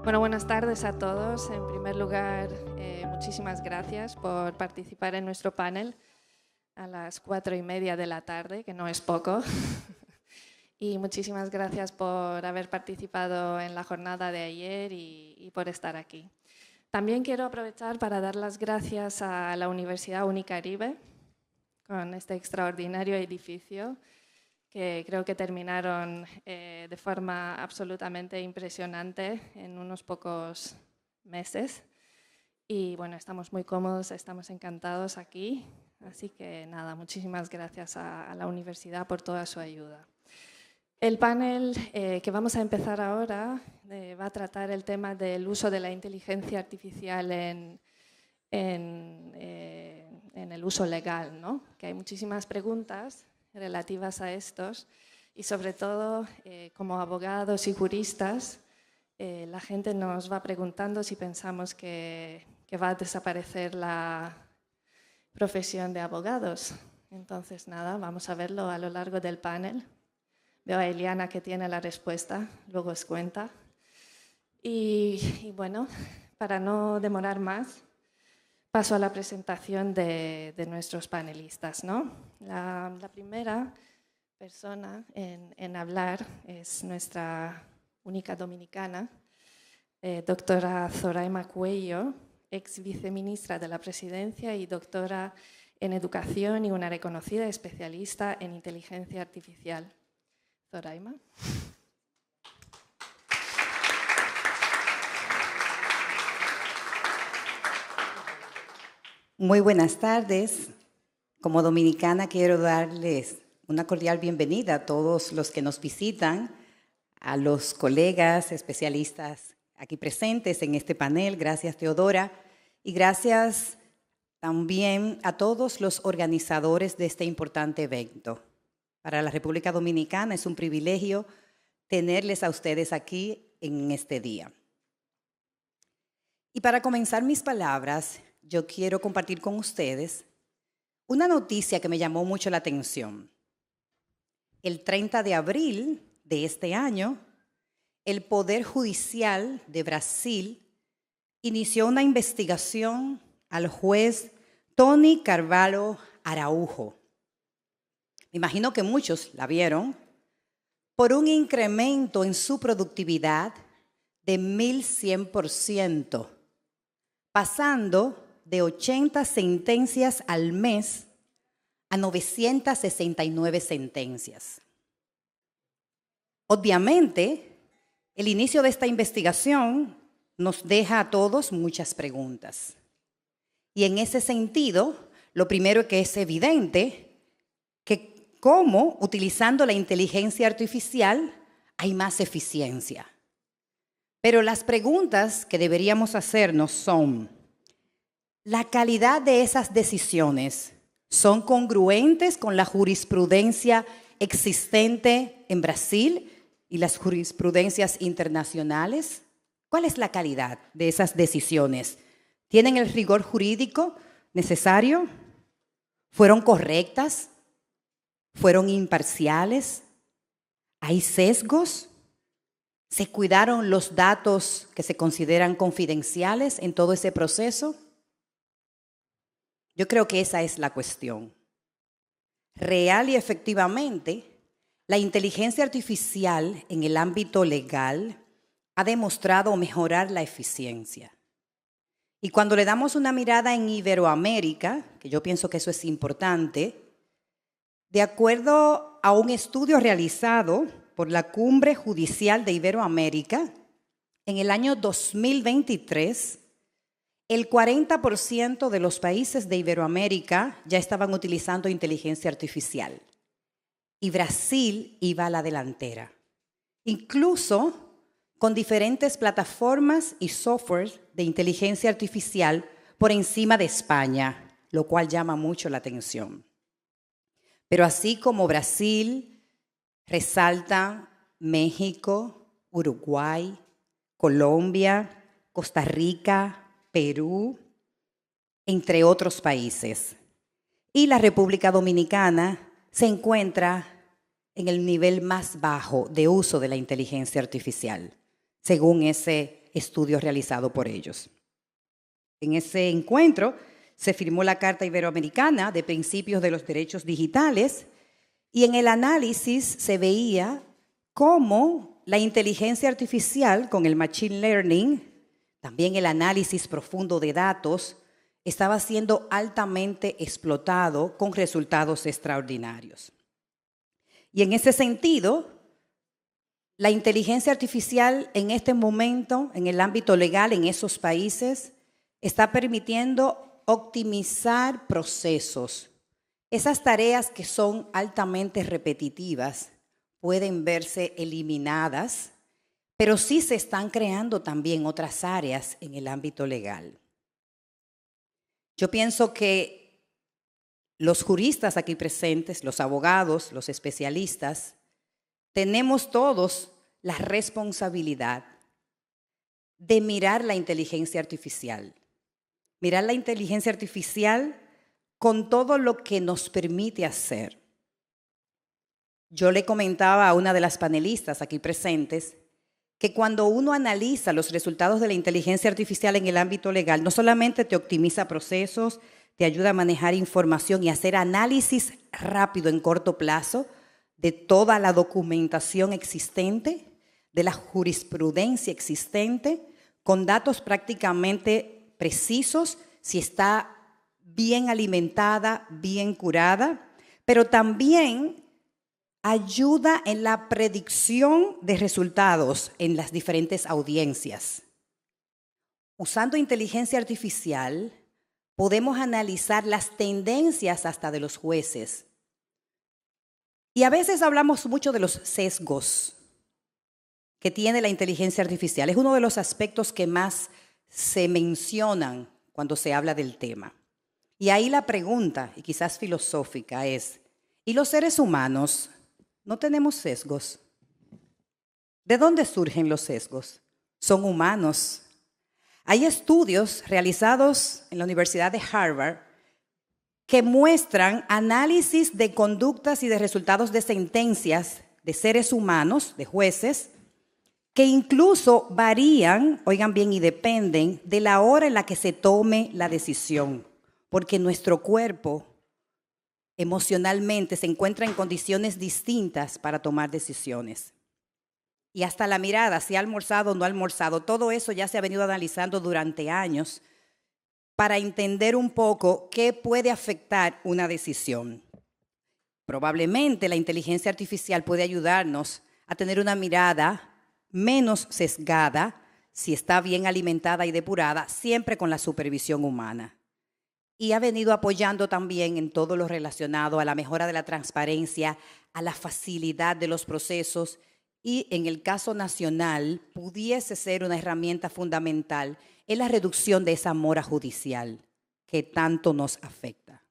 Bueno, buenas tardes a todos. En primer lugar, muchísimas gracias por participar en nuestro panel a las 4:30 de la tarde, que no es poco. Y muchísimas gracias por haber participado en la jornada de ayer y por estar aquí. También quiero aprovechar para dar las gracias a la Universidad Unicaribe con este extraordinario edificio que creo que terminaron de forma absolutamente impresionante en unos pocos meses. Y bueno, estamos muy cómodos, estamos encantados aquí. Así que nada, muchísimas gracias a la universidad por toda su ayuda. El panel que vamos a empezar ahora va a tratar el tema del uso de la inteligencia artificial en el uso legal, ¿no? Que hay muchísimas preguntas relativas a estos y sobre todo como abogados y juristas la gente nos va preguntando si pensamos que va a desaparecer la profesión de abogados. Entonces nada, vamos a verlo a lo largo del panel. Veo a Eliana que tiene la respuesta, luego os cuenta. Y bueno, para no demorar más, paso a la presentación de nuestros panelistas, ¿no? La primera persona en hablar es nuestra única dominicana, doctora Zoraima Cuello, ex viceministra de la Presidencia y doctora en Educación y una reconocida especialista en inteligencia artificial. Zoraima. Muy buenas tardes. Como dominicana quiero darles una cordial bienvenida a todos los que nos visitan, a los colegas especialistas aquí presentes en este panel. Gracias, Teodora. Y gracias también a todos los organizadores de este importante evento. Para la República Dominicana es un privilegio tenerles a ustedes aquí en este día. Y para comenzar mis palabras, yo quiero compartir con ustedes una noticia que me llamó mucho la atención. El 30 de abril de este año, el Poder Judicial de Brasil inició una investigación al juez Tony Carvalho Araújo. Me imagino que muchos la vieron, por un incremento en su productividad de 1100%, pasando de 80 sentencias al mes a 969 sentencias. Obviamente, el inicio de esta investigación nos deja a todos muchas preguntas. Y en ese sentido, lo primero que es evidente, que cómo, utilizando la inteligencia artificial, hay más eficiencia. Pero las preguntas que deberíamos hacernos son: ¿la calidad de esas decisiones son congruentes con la jurisprudencia existente en Brasil y las jurisprudencias internacionales? ¿Cuál es la calidad de esas decisiones? ¿Tienen el rigor jurídico necesario? ¿Fueron correctas? ¿Fueron imparciales? ¿Hay sesgos? ¿Se cuidaron los datos que se consideran confidenciales en todo ese proceso? Yo creo que esa es la cuestión. Real y efectivamente, la inteligencia artificial en el ámbito legal ha demostrado mejorar la eficiencia. Y cuando le damos una mirada en Iberoamérica, que yo pienso que eso es importante, de acuerdo a un estudio realizado por la Cumbre Judicial de Iberoamérica, en el año 2023, el 40% de los países de Iberoamérica ya estaban utilizando inteligencia artificial. Y Brasil iba a la delantera. Incluso con diferentes plataformas y software de inteligencia artificial por encima de España, lo cual llama mucho la atención. Pero así como Brasil, resalta México, Uruguay, Colombia, Costa Rica, Perú, entre otros países. Y la República Dominicana se encuentra en el nivel más bajo de uso de la inteligencia artificial, según ese estudio realizado por ellos. En ese encuentro se firmó la Carta Iberoamericana de Principios de los Derechos Digitales y en el análisis se veía cómo la inteligencia artificial con el machine learning, también el análisis profundo de datos, estaba siendo altamente explotado con resultados extraordinarios. Y en ese sentido, la inteligencia artificial en este momento, en el ámbito legal, en esos países, está permitiendo optimizar procesos. Esas tareas que son altamente repetitivas pueden verse eliminadas, pero sí se están creando también otras áreas en el ámbito legal. Yo pienso que los juristas aquí presentes, los abogados, los especialistas, tenemos todos la responsabilidad de mirar la inteligencia artificial. Mirar la inteligencia artificial con todo lo que nos permite hacer. Yo le comentaba a una de las panelistas aquí presentes que cuando uno analiza los resultados de la inteligencia artificial en el ámbito legal, no solamente te optimiza procesos, te ayuda a manejar información y hacer análisis rápido en corto plazo de toda la documentación existente, de la jurisprudencia existente, con datos prácticamente precisos, si está bien alimentada, bien curada, pero también ayuda en la predicción de resultados en las diferentes audiencias. Usando inteligencia artificial, podemos analizar las tendencias hasta de los jueces. Y a veces hablamos mucho de los sesgos que tiene la inteligencia artificial. Es uno de los aspectos que más se mencionan cuando se habla del tema. Y ahí la pregunta, y quizás filosófica, es, ¿y los seres humanos no tenemos sesgos? ¿De dónde surgen los sesgos? Son humanos. Hay estudios realizados en la Universidad de Harvard que muestran análisis de conductas y de resultados de sentencias de seres humanos, de jueces, que incluso varían, oigan bien, y dependen de la hora en la que se tome la decisión, porque nuestro cuerpo emocionalmente se encuentra en condiciones distintas para tomar decisiones. Y hasta la mirada, si ha almorzado o no ha almorzado, todo eso ya se ha venido analizando durante años para entender un poco qué puede afectar una decisión. Probablemente la inteligencia artificial puede ayudarnos a tener una mirada menos sesgada, si está bien alimentada y depurada, siempre con la supervisión humana. Y ha venido apoyando también en todo lo relacionado a la mejora de la transparencia, a la facilidad de los procesos y en el caso nacional pudiese ser una herramienta fundamental en la reducción de esa mora judicial que tanto nos afecta.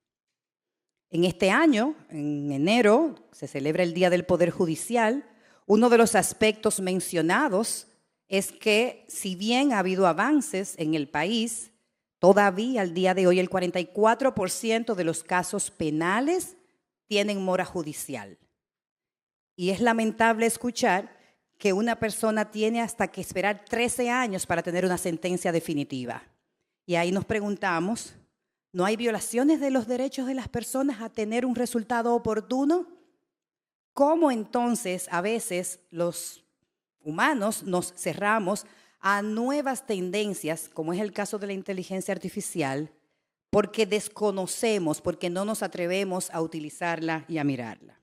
En este año, en enero, se celebra el Día del Poder Judicial. Uno de los aspectos mencionados es que si bien ha habido avances en el país, todavía al día de hoy el 44% de los casos penales tienen mora judicial. Y es lamentable escuchar que una persona tiene hasta que esperar 13 años para tener una sentencia definitiva. Y ahí nos preguntamos, ¿no hay violaciones de los derechos de las personas a tener un resultado oportuno? ¿Cómo entonces a veces los humanos nos cerramos a nuevas tendencias, como es el caso de la inteligencia artificial, porque desconocemos, porque no nos atrevemos a utilizarla y a mirarla?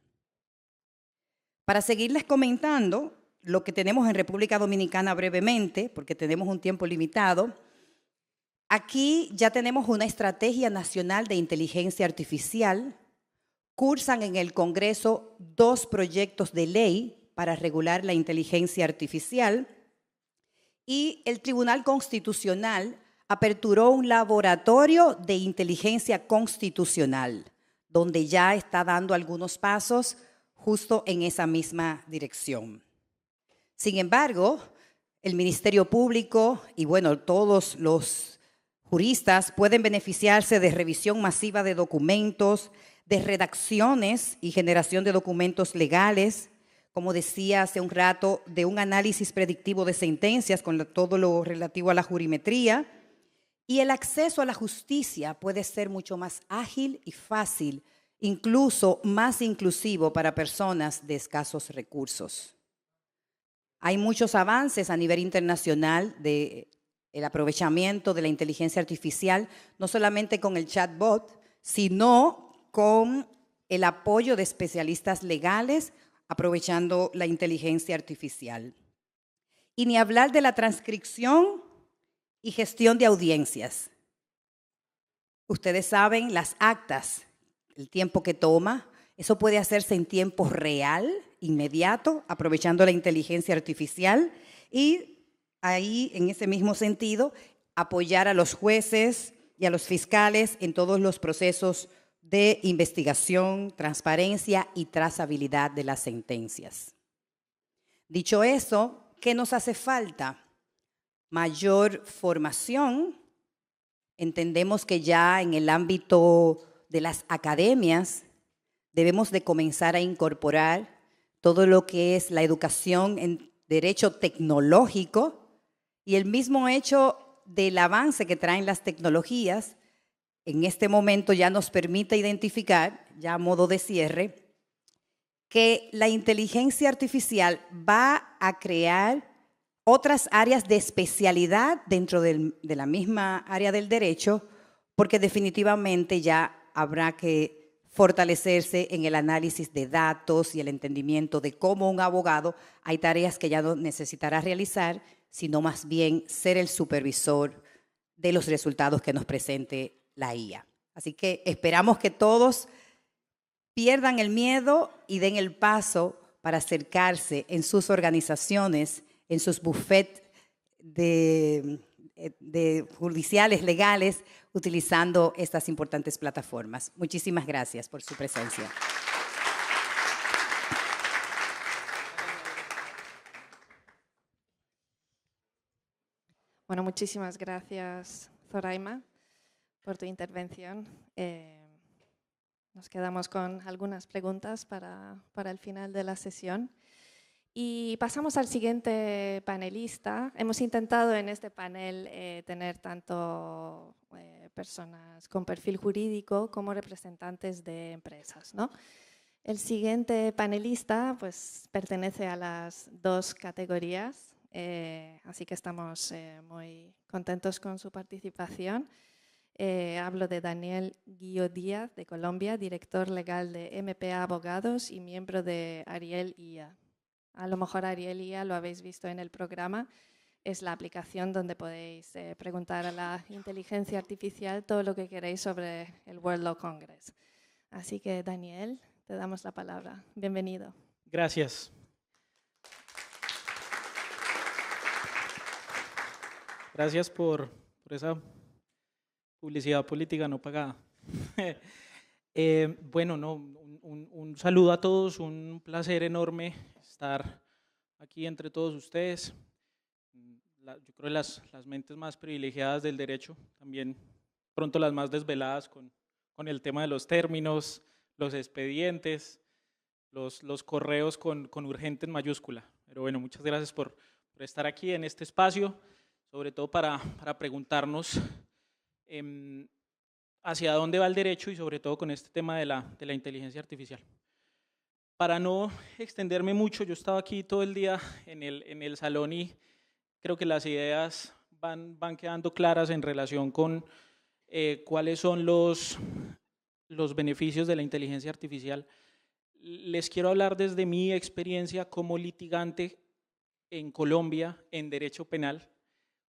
Para seguirles comentando lo que tenemos en República Dominicana brevemente, porque tenemos un tiempo limitado, aquí ya tenemos una estrategia nacional de inteligencia artificial. Cursan en el Congreso 2 proyectos de ley para regular la inteligencia artificial y el Tribunal Constitucional aperturó un laboratorio de inteligencia constitucional, donde ya está dando algunos pasos justo en esa misma dirección. Sin embargo, el Ministerio Público y bueno, todos los juristas pueden beneficiarse de revisión masiva de documentos, de redacciones y generación de documentos legales, como decía hace un rato, de un análisis predictivo de sentencias con todo lo relativo a la jurimetría. Y el acceso a la justicia puede ser mucho más ágil y fácil, incluso más inclusivo para personas de escasos recursos. Hay muchos avances a nivel internacional de el aprovechamiento de la inteligencia artificial, no solamente con el chatbot, sino con el apoyo de especialistas legales aprovechando la inteligencia artificial. Y ni hablar de la transcripción y gestión de audiencias. Ustedes saben las actas, el tiempo que toma, eso puede hacerse en tiempo real, inmediato, aprovechando la inteligencia artificial y ahí, en ese mismo sentido, apoyar a los jueces y a los fiscales en todos los procesos de investigación, transparencia y trazabilidad de las sentencias. Dicho eso, ¿qué nos hace falta? Mayor formación. Entendemos que ya en el ámbito de las academias debemos de comenzar a incorporar todo lo que es la educación en derecho tecnológico y el mismo hecho del avance que traen las tecnologías en este momento ya nos permite identificar, ya a modo de cierre, que la inteligencia artificial va a crear otras áreas de especialidad dentro de la misma área del derecho, porque definitivamente ya habrá que fortalecerse en el análisis de datos y el entendimiento de cómo un abogado hay tareas que ya no necesitará realizar, sino más bien ser el supervisor de los resultados que nos presente la IA. Así que esperamos que todos pierdan el miedo y den el paso para acercarse en sus organizaciones, en sus bufetes de judiciales, legales, utilizando estas importantes plataformas. Muchísimas gracias por su presencia. Bueno, muchísimas gracias, Zoraima, por tu intervención. Nos quedamos con algunas preguntas para el final de la sesión. Y pasamos al siguiente panelista. Hemos intentado en este panel tener tanto personas con perfil jurídico como representantes de empresas, ¿no? El siguiente panelista pues, pertenece a las dos categorías, así que estamos muy contentos con su participación. Hablo de Daniel Guillo Díaz, de Colombia, director legal de MPA Abogados y miembro de Ariel IA. A lo mejor Ariel IA lo habéis visto en el programa. Es la aplicación donde podéis preguntar a la inteligencia artificial todo lo que queréis sobre el World Law Congress. Así que, Daniel, te damos la palabra. Bienvenido. Gracias. Gracias por esa publicidad política no pagada. Bueno, no, un saludo a todos, un placer enorme estar aquí entre todos ustedes. Yo creo las mentes más privilegiadas del derecho, también pronto las más desveladas con el tema de los términos, los expedientes, los correos con urgente en mayúscula. Pero bueno, muchas gracias por estar aquí en este espacio, sobre todo para preguntarnos hacia dónde va el derecho y sobre todo con este tema de la inteligencia artificial. Para no extenderme mucho, yo estaba aquí todo el día en el salón y creo que las ideas van quedando claras en relación con cuáles son los beneficios de la inteligencia artificial. Les quiero hablar desde mi experiencia como litigante en Colombia en derecho penal,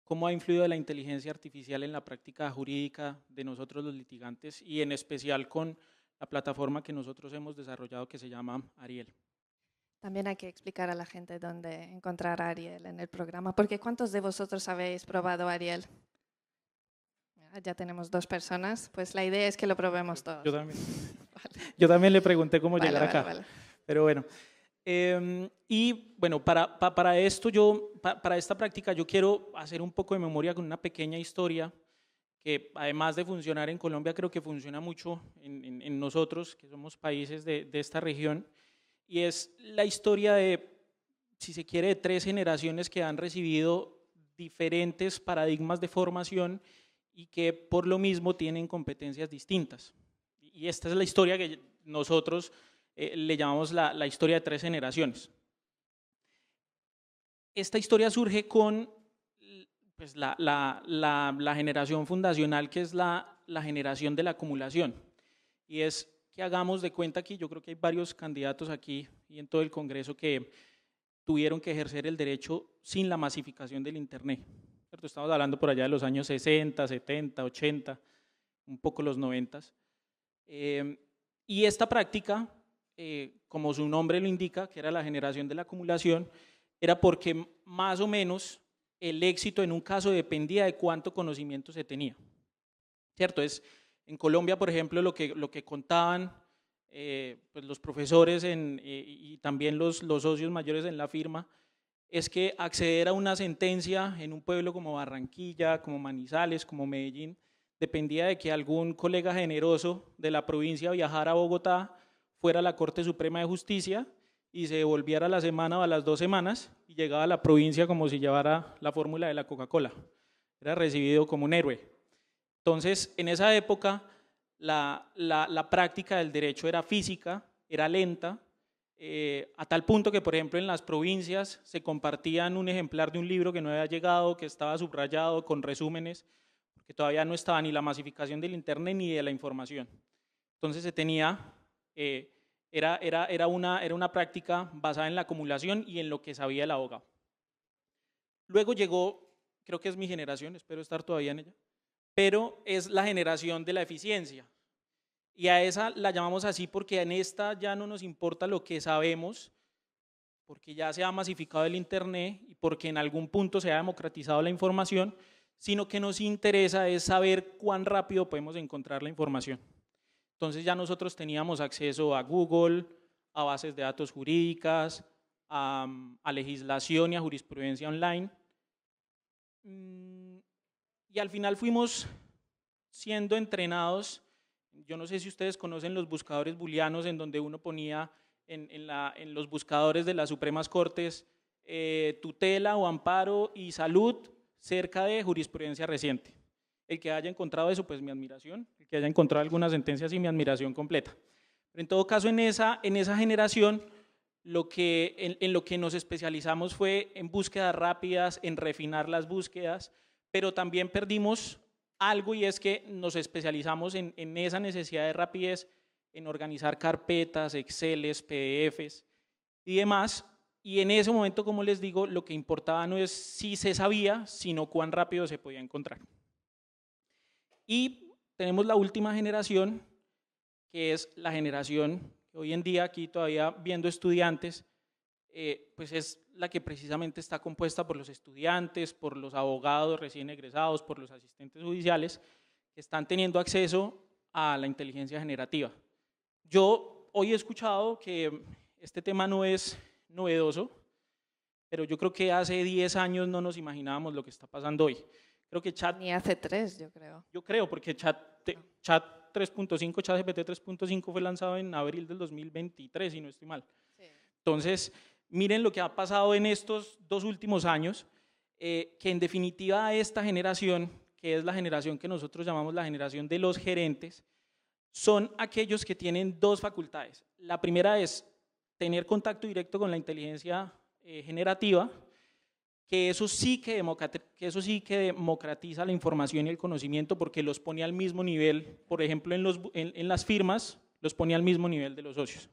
cómo ha influido la inteligencia artificial en la práctica jurídica de nosotros los litigantes y en especial con la plataforma que nosotros hemos desarrollado que se llama Ariel. También hay que explicar a la gente dónde encontrar a Ariel en el programa, porque ¿cuántos de vosotros habéis probado Ariel? Ya tenemos 2 personas, pues la idea es que lo probemos todos. Yo también. Vale. Yo también le pregunté cómo llegar acá, Vale. pero bueno. Y bueno, para esta práctica yo quiero hacer un poco de memoria con una pequeña historia que además de funcionar en Colombia creo que funciona mucho en nosotros, que somos países de esta región, y es la historia de, si se quiere, de 3 generaciones que han recibido diferentes paradigmas de formación y que por lo mismo tienen competencias distintas. Y esta es la historia que nosotros le llamamos la historia de 3 generaciones. Esta historia surge con pues, la generación fundacional, que es la generación de la acumulación, y es que hagamos de cuenta que yo creo que hay varios candidatos aquí y en todo el Congreso que tuvieron que ejercer el derecho sin la masificación del Internet, ¿cierto? Estamos hablando por allá de los años 60, 70, 80, un poco los 90. Y esta práctica, como su nombre lo indica, que era la generación de la acumulación, era porque más o menos el éxito en un caso dependía de cuánto conocimiento se tenía, ¿cierto? En Colombia, por ejemplo, lo que contaban pues los profesores y también los socios mayores en la firma, es que acceder a una sentencia en un pueblo como Barranquilla, como Manizales, como Medellín, dependía de que algún colega generoso de la provincia viajara a Bogotá, fuera a la Corte Suprema de Justicia y se devolviera a la semana o a las 2 semanas y llegaba a la provincia como si llevara la fórmula de la Coca-Cola. Era recibido como un héroe. Entonces, en esa época, la práctica del derecho era física, era lenta, a tal punto que, por ejemplo, en las provincias se compartían un ejemplar de un libro que no había llegado, que estaba subrayado con resúmenes, porque todavía no estaba ni la masificación del Internet ni de la información. Entonces se tenía, era una práctica basada en la acumulación y en lo que sabía el abogado. Luego llegó, creo que es mi generación, espero estar todavía en ella, pero es la generación de la eficiencia. Y a esa la llamamos así porque en esta ya no nos importa lo que sabemos, porque ya se ha masificado el Internet y porque en algún punto se ha democratizado la información, sino que nos interesa es saber cuán rápido podemos encontrar la información. Entonces ya nosotros teníamos acceso a Google, a bases de datos jurídicas, a legislación y a jurisprudencia online. Y al final fuimos siendo entrenados. Yo no sé si ustedes conocen los buscadores booleanos, en donde uno ponía en los buscadores de las Supremas Cortes tutela o amparo y salud cerca de jurisprudencia reciente. El que haya encontrado eso, pues mi admiración. El que haya encontrado algunas sentencias, y mi admiración completa. Pero en todo caso, en esa generación, en lo que nos especializamos fue en búsquedas rápidas, en refinar las búsquedas, pero también perdimos algo, y es que nos especializamos en esa necesidad de rapidez, en organizar carpetas, Exceles, PDFs y demás. Y en ese momento, como les digo, lo que importaba no es si se sabía, sino cuán rápido se podía encontrar. Y tenemos la última generación, que es la generación que hoy en día, aquí todavía viendo estudiantes, pues es la que precisamente está compuesta por los estudiantes, por los abogados recién egresados, por los asistentes judiciales, que están teniendo acceso a la inteligencia generativa. Yo hoy he escuchado que este tema no es novedoso, pero yo creo que hace 10 años no nos imaginábamos lo que está pasando hoy. Creo que Ni hace 3, yo creo. Yo creo, porque Chat 3.5, ChatGPT 3.5 fue lanzado en abril del 2023, si no estoy mal. Sí. Entonces, miren lo que ha pasado en estos 2 últimos años, que en definitiva esta generación, que es la generación que nosotros llamamos la generación de los gerentes, son aquellos que tienen 2 facultades. La primera es tener contacto directo con la inteligencia generativa, que eso sí que democratiza la información y el conocimiento, porque los pone al mismo nivel, por ejemplo, en las firmas, los pone al mismo nivel de los socios.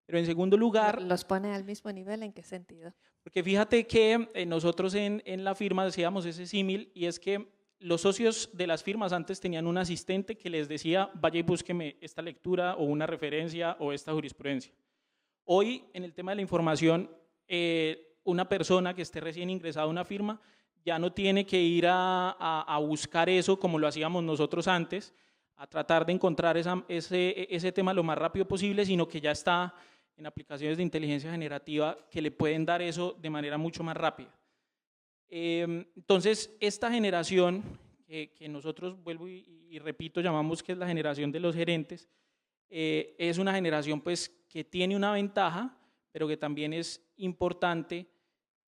Pero en segundo lugar… ¿Los pone al mismo nivel? ¿En qué sentido? Porque fíjate que nosotros en la firma decíamos ese símil, y es que los socios de las firmas antes tenían un asistente que les decía, vaya y búsqueme esta lectura o una referencia o esta jurisprudencia. Hoy, en el tema de la información, una persona que esté recién ingresada a una firma ya no tiene que ir a buscar eso como lo hacíamos nosotros antes, a tratar de encontrar ese tema lo más rápido posible, sino que ya está en aplicaciones de inteligencia generativa que le pueden dar eso de manera mucho más rápida. Entonces, esta generación que nosotros, vuelvo y repito, llamamos que es la generación de los gerentes, es una generación pues, que tiene una ventaja, pero que también es importante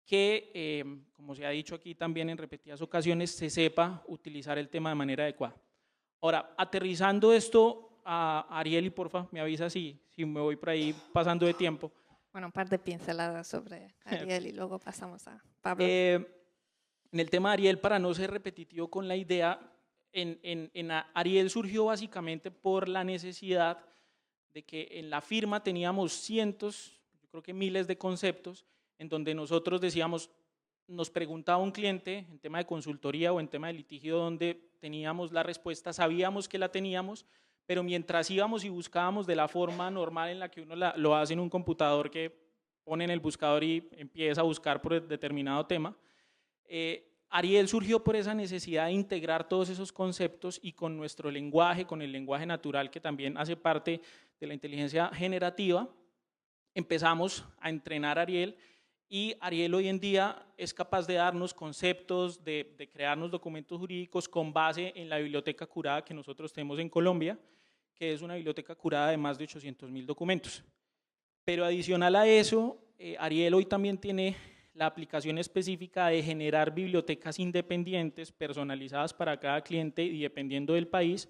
que, como se ha dicho aquí también en repetidas ocasiones, se sepa utilizar el tema de manera adecuada. Ahora, aterrizando esto a Ariel, y porfa, me avisa si me voy por ahí pasando de tiempo. Bueno, un par de pinceladas sobre Ariel y luego pasamos a Pablo. En el tema de Ariel, para no ser repetitivo con la idea, en Ariel surgió básicamente por la necesidad de que en la firma teníamos cientos, yo creo que miles de conceptos, en donde nosotros decíamos, nos preguntaba un cliente en tema de consultoría o en tema de litigio donde teníamos la respuesta, sabíamos que la teníamos, pero mientras íbamos y buscábamos de la forma normal en la que uno lo hace en un computador que pone en el buscador y empieza a buscar por determinado tema, Ariel surgió por esa necesidad de integrar todos esos conceptos y con nuestro lenguaje, con el lenguaje natural que también hace parte de la inteligencia generativa, empezamos a entrenar a Ariel y Ariel hoy en día es capaz de darnos conceptos, de crearnos documentos jurídicos con base en la biblioteca curada que nosotros tenemos en Colombia, que es una biblioteca curada de más de 800.000 documentos. Pero adicional a eso, Ariel hoy también tiene la aplicación específica de generar bibliotecas independientes personalizadas para cada cliente y dependiendo del país,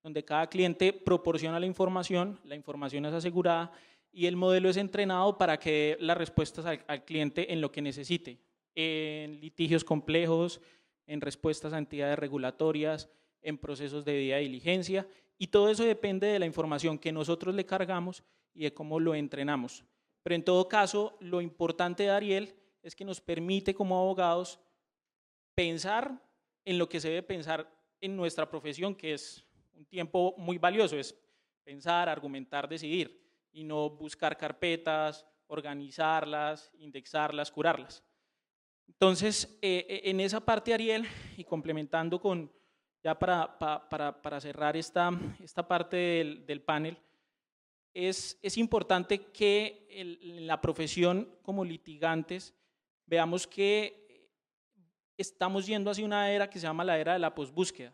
donde cada cliente proporciona la información es asegurada y el modelo es entrenado para que dé las respuestas al cliente en lo que necesite, en litigios complejos, en respuestas a entidades regulatorias, en procesos de debida diligencia, y todo eso depende de la información que nosotros le cargamos y de cómo lo entrenamos. Pero en todo caso, lo importante de Ariel es que nos permite como abogados pensar en lo que se debe pensar en nuestra profesión, que es un tiempo muy valioso, es pensar, argumentar, decidir, y no buscar carpetas, organizarlas, indexarlas, curarlas. Entonces, en esa parte, Ariel, y complementando con, ya para cerrar esta parte del panel, es importante que en la profesión como litigantes veamos que estamos yendo hacia una era que se llama la era de la posbúsqueda,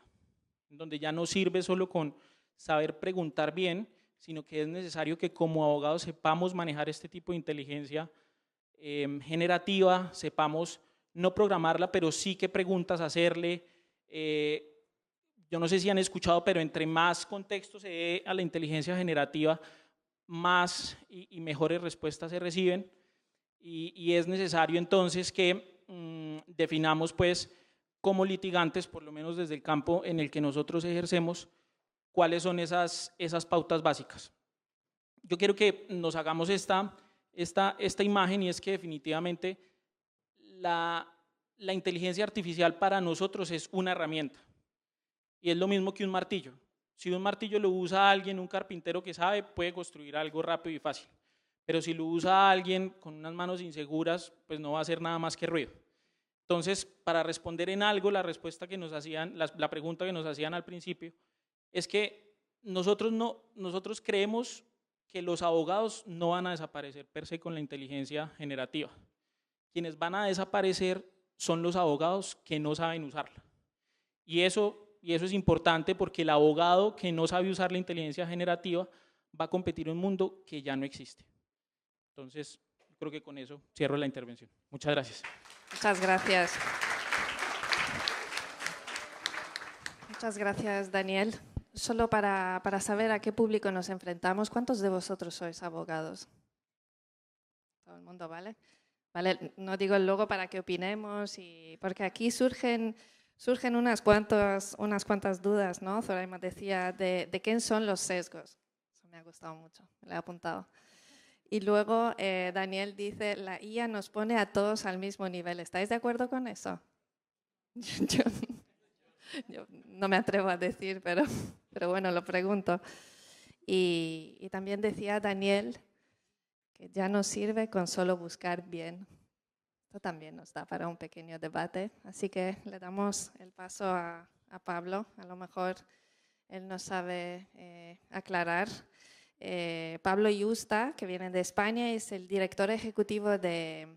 donde ya no sirve solo con saber preguntar bien, sino que es necesario que como abogados sepamos manejar este tipo de inteligencia generativa, sepamos no programarla, pero sí qué preguntas hacerle. Yo no sé si han escuchado, pero entre más contexto se dé a la inteligencia generativa, más y mejores respuestas se reciben. Y es necesario entonces que definamos pues como litigantes, por lo menos desde el campo en el que nosotros ejercemos, cuáles son esas pautas básicas. Yo quiero que nos hagamos esta imagen y es que definitivamente la inteligencia artificial para nosotros es una herramienta y es lo mismo que un martillo. Si un martillo lo usa alguien, un carpintero que sabe, puede construir algo rápido y fácil, pero si lo usa alguien con unas manos inseguras, pues no va a hacer nada más que ruido. Entonces, para responder en algo, la respuesta que nos hacían, la pregunta que nos hacían al principio, es que nosotros creemos que los abogados no van a desaparecer per se con la inteligencia generativa. Quienes van a desaparecer son los abogados que no saben usarla. Y eso es importante porque el abogado que no sabe usar la inteligencia generativa va a competir en un mundo que ya no existe. Entonces, creo que con eso cierro la intervención. Muchas gracias. Muchas gracias. Muchas gracias, Daniel. Solo para saber a qué público nos enfrentamos, ¿cuántos de vosotros sois abogados? Todo el mundo, ¿vale? Vale, no digo el logo para que opinemos, porque aquí surgen unas cuantas dudas, ¿no? Zoraima decía de qué son los sesgos. Eso me ha gustado mucho, me lo he apuntado. Y luego Daniel dice, la IA nos pone a todos al mismo nivel. ¿Estáis de acuerdo con eso? Yo no me atrevo a decir, pero bueno, lo pregunto. Y también decía Daniel que ya no sirve con solo buscar bien. Esto también nos da para un pequeño debate. Así que le damos el paso a Pablo. A lo mejor él nos sabe aclarar. Pablo Yusta, que viene de España, es el director ejecutivo de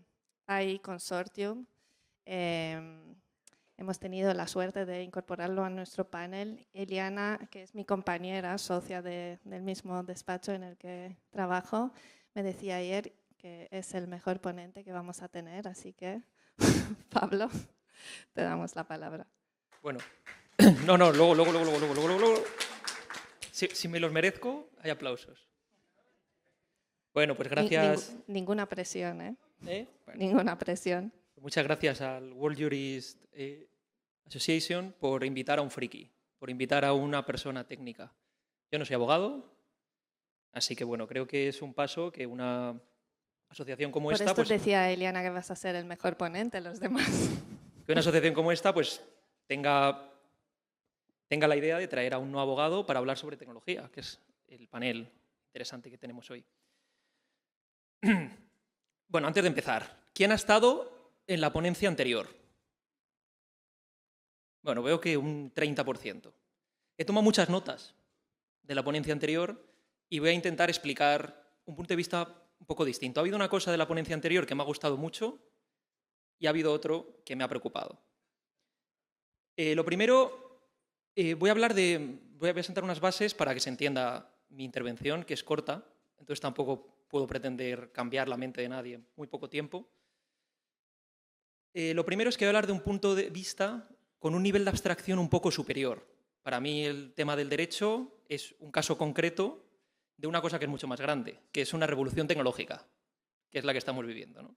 AI Consortium. hemos tenido la suerte de incorporarlo a nuestro panel. Eliana, que es mi compañera, socia del mismo despacho en el que trabajo, me decía ayer que es el mejor ponente que vamos a tener, así que, Pablo, te damos la palabra. Bueno, luego. Si me los merezco, hay aplausos. Bueno, pues gracias. Ninguna presión, ¿eh? Bueno, Ninguna presión. muchas gracias al World Jurist Association por invitar a un friki, por invitar a una persona técnica. Yo no soy abogado, así que bueno, creo que es un paso que una asociación como esta... Por esto decía Eliana que vas a ser el mejor ponente, los demás. Que una asociación como esta pues tenga la idea de traer a un no abogado para hablar sobre tecnología, que es el panel interesante que tenemos hoy. Bueno, antes de empezar, ¿quién ha estado en la ponencia anterior? Bueno, veo que un 30%. He tomado muchas notas de la ponencia anterior y voy a intentar explicar un punto de vista un poco distinto. Ha habido una cosa de la ponencia anterior que me ha gustado mucho y ha habido otro que me ha preocupado. Lo primero, voy a sentar unas bases para que se entienda mi intervención, que es corta, entonces tampoco puedo pretender cambiar la mente de nadie en muy poco tiempo. Lo primero es que voy a hablar de un punto de vista con un nivel de abstracción un poco superior. Para mí el tema del derecho es un caso concreto de una cosa que es mucho más grande, que es una revolución tecnológica, que es la que estamos viviendo, ¿no?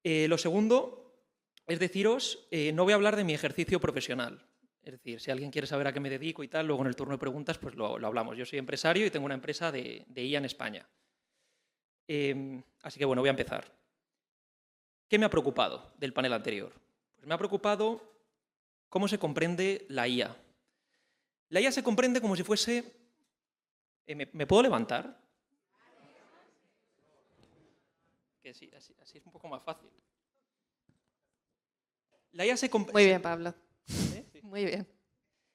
Lo segundo es deciros, no voy a hablar de mi ejercicio profesional. Es decir, si alguien quiere saber a qué me dedico y tal, luego en el turno de preguntas pues lo hablamos. Yo soy empresario y tengo una empresa de IA en España. Así que bueno, voy a empezar. ¿Qué me ha preocupado del panel anterior? Pues me ha preocupado cómo se comprende la IA. La IA se comprende como si fuese... ¿Me puedo levantar? Que sí, así es un poco más fácil. La IA se Muy bien, Pablo. Sí. Muy bien.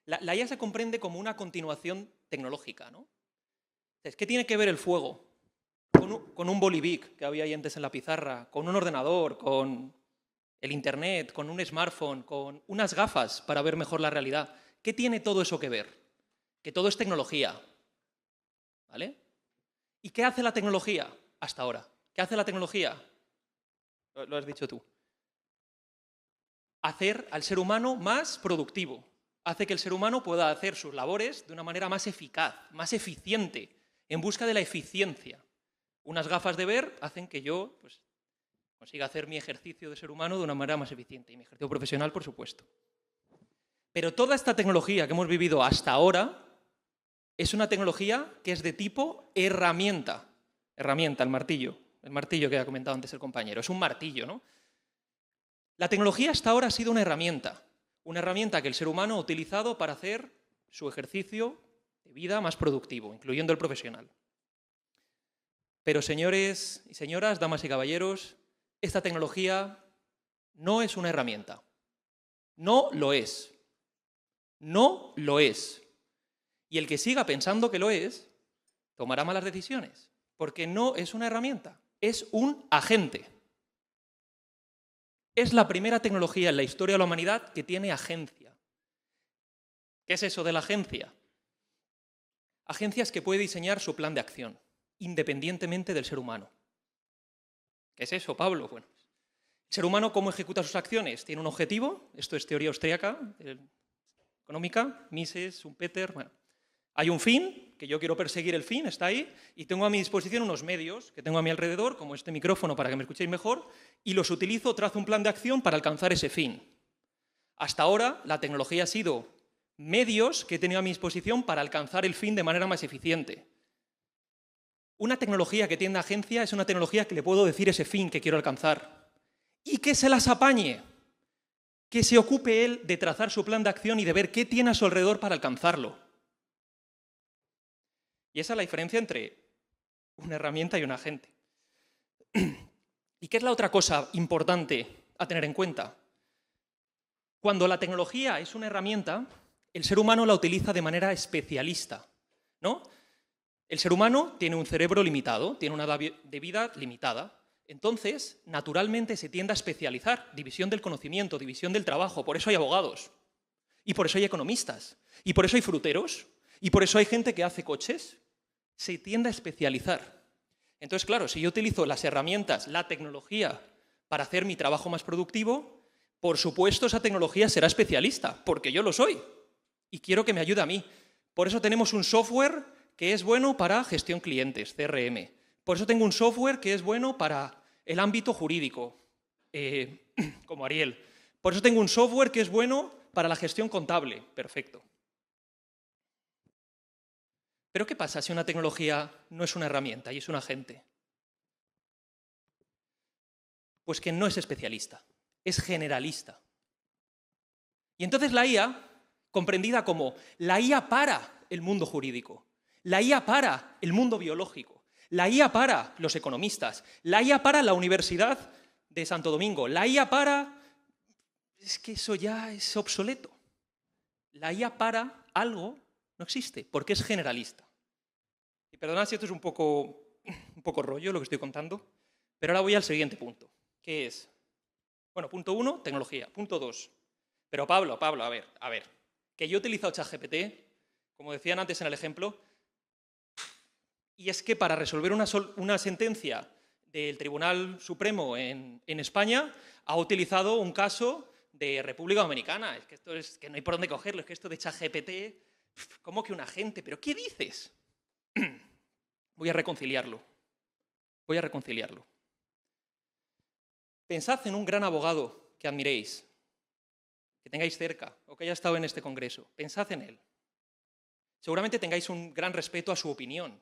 La IA se comprende como una continuación tecnológica, ¿no? ¿Qué tiene que ver el fuego con un bolivic que había ahí antes en la pizarra, con un ordenador, con el internet, con un smartphone, con unas gafas para ver mejor la realidad? ¿Qué tiene todo eso que ver? Que todo es tecnología, ¿vale? ¿Y qué hace la tecnología hasta ahora? ¿Qué hace la tecnología? Lo has dicho tú. Hacer al ser humano más productivo. Hace que el ser humano pueda hacer sus labores de una manera más eficaz, más eficiente, en busca de la eficiencia. Unas gafas de ver hacen que yo pues, consiga hacer mi ejercicio de ser humano de una manera más eficiente. Y mi ejercicio profesional, por supuesto. Pero toda esta tecnología que hemos vivido hasta ahora es una tecnología que es de tipo herramienta. Herramienta, el martillo que ha comentado antes el compañero. Es un martillo, ¿no? La tecnología hasta ahora ha sido una herramienta que el ser humano ha utilizado para hacer su ejercicio de vida más productivo, incluyendo el profesional. Pero señores y señoras, damas y caballeros, esta tecnología no es una herramienta. No lo es. No lo es. Y el que siga pensando que lo es, tomará malas decisiones, porque no es una herramienta, es un agente. Es la primera tecnología en la historia de la humanidad que tiene agencia. ¿Qué es eso de la agencia? Agencia es que puede diseñar su plan de acción, independientemente del ser humano. ¿Qué es eso, Pablo? Bueno, el ser humano, ¿cómo ejecuta sus acciones? Tiene un objetivo, esto es teoría austríaca, económica, Mises, Schumpeter, bueno. Hay un fin, que yo quiero perseguir el fin, está ahí, y tengo a mi disposición unos medios que tengo a mi alrededor, como este micrófono para que me escuchéis mejor, y los utilizo, trazo un plan de acción para alcanzar ese fin. Hasta ahora, la tecnología ha sido medios que he tenido a mi disposición para alcanzar el fin de manera más eficiente. Una tecnología que tiene agencia es una tecnología que le puedo decir ese fin que quiero alcanzar. Y que se las apañe, que se ocupe él de trazar su plan de acción y de ver qué tiene a su alrededor para alcanzarlo. Y esa es la diferencia entre una herramienta y un agente. ¿Y qué es la otra cosa importante a tener en cuenta? Cuando la tecnología es una herramienta, el ser humano la utiliza de manera especialista, ¿no? El ser humano tiene un cerebro limitado, tiene una edad de vida limitada. Entonces, naturalmente se tiende a especializar, división del conocimiento, división del trabajo, por eso hay abogados, y por eso hay economistas, y por eso hay fruteros, y por eso hay gente que hace coches. Se tiende a especializar. Entonces, claro, si yo utilizo las herramientas, la tecnología, para hacer mi trabajo más productivo, por supuesto esa tecnología será especialista, porque yo lo soy, y quiero que me ayude a mí. Por eso tenemos un software que es bueno para gestión clientes, CRM. Por eso tengo un software que es bueno para el ámbito jurídico, como Ariel. Por eso tengo un software que es bueno para la gestión contable. Perfecto. Pero ¿qué pasa si una tecnología no es una herramienta y es un agente? Pues que no es especialista, es generalista. Y entonces la IA, comprendida como la IA para el mundo jurídico, la IA para el mundo biológico, la IA para los economistas, la IA para la Universidad de Santo Domingo, la IA para... Es que eso ya es obsoleto. La IA para algo no existe, porque es generalista. Y perdonad si esto es un poco rollo lo que estoy contando, pero ahora voy al siguiente punto, que es, bueno, punto 1, tecnología. Punto 2, pero Pablo, a ver, que yo he utilizado ChatGPT, como decían antes en el ejemplo, y es que para resolver una sentencia del Tribunal Supremo en España ha utilizado un caso de República Dominicana. Es que esto es que no hay por dónde cogerlo, es que esto de ChatGPT, ¿cómo que un agente? ¿Pero qué dices? Voy a reconciliarlo. Pensad en un gran abogado que admiréis, que tengáis cerca o que haya estado en este congreso. Pensad en él. Seguramente tengáis un gran respeto a su opinión.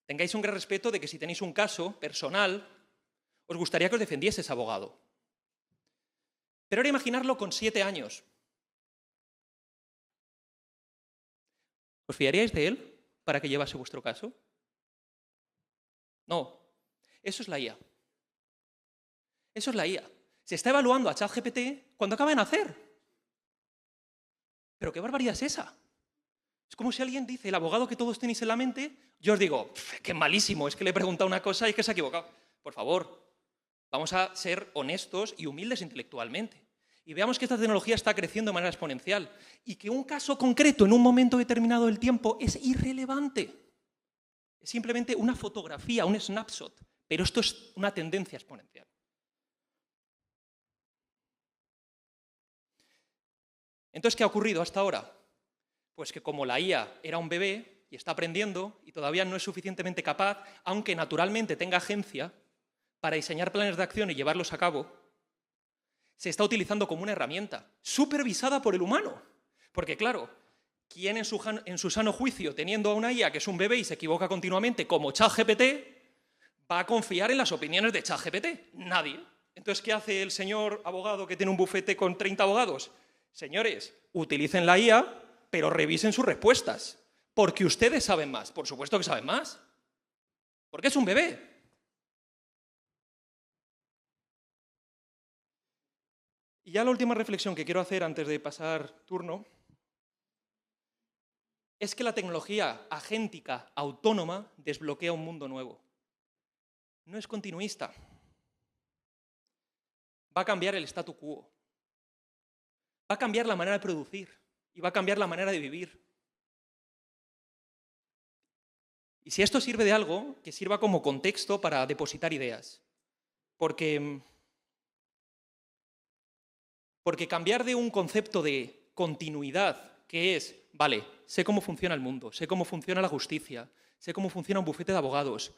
Tengáis un gran respeto de que si tenéis un caso personal, os gustaría que os defendiese ese abogado. Pero ahora imaginarlo con 7 años. ¿Os fiaríais de él para que llevase vuestro caso? No. Eso es la IA. Eso es la IA. Se está evaluando a ChatGPT cuando acaba de nacer. ¿Pero qué barbaridad es esa? Es como si alguien dice, el abogado que todos tenéis en la mente, yo os digo, qué malísimo, es que le he preguntado una cosa y es que se ha equivocado. Por favor, vamos a ser honestos y humildes intelectualmente. Y veamos que esta tecnología está creciendo de manera exponencial y que un caso concreto en un momento determinado del tiempo es irrelevante. Es simplemente una fotografía, un snapshot, pero esto es una tendencia exponencial. Entonces, ¿qué ha ocurrido hasta ahora? Pues que como la IA era un bebé y está aprendiendo y todavía no es suficientemente capaz, aunque naturalmente tenga agencia, para diseñar planes de acción y llevarlos a cabo, se está utilizando como una herramienta, supervisada por el humano. Porque claro, ¿quién en su sano juicio, teniendo a una IA que es un bebé y se equivoca continuamente, como ChatGPT, va a confiar en las opiniones de ChatGPT? Nadie. Entonces, ¿qué hace el señor abogado que tiene un bufete con 30 abogados? Señores, utilicen la IA, pero revisen sus respuestas, porque ustedes saben más. Por supuesto que saben más, porque es un bebé. Y ya la última reflexión que quiero hacer antes de pasar turno es que la tecnología agéntica autónoma desbloquea un mundo nuevo. No es continuista. Va a cambiar el statu quo. Va a cambiar la manera de producir y va a cambiar la manera de vivir. Y si esto sirve de algo, que sirva como contexto para depositar ideas. Porque cambiar de un concepto de continuidad, que es, vale, sé cómo funciona el mundo, sé cómo funciona la justicia, sé cómo funciona un bufete de abogados,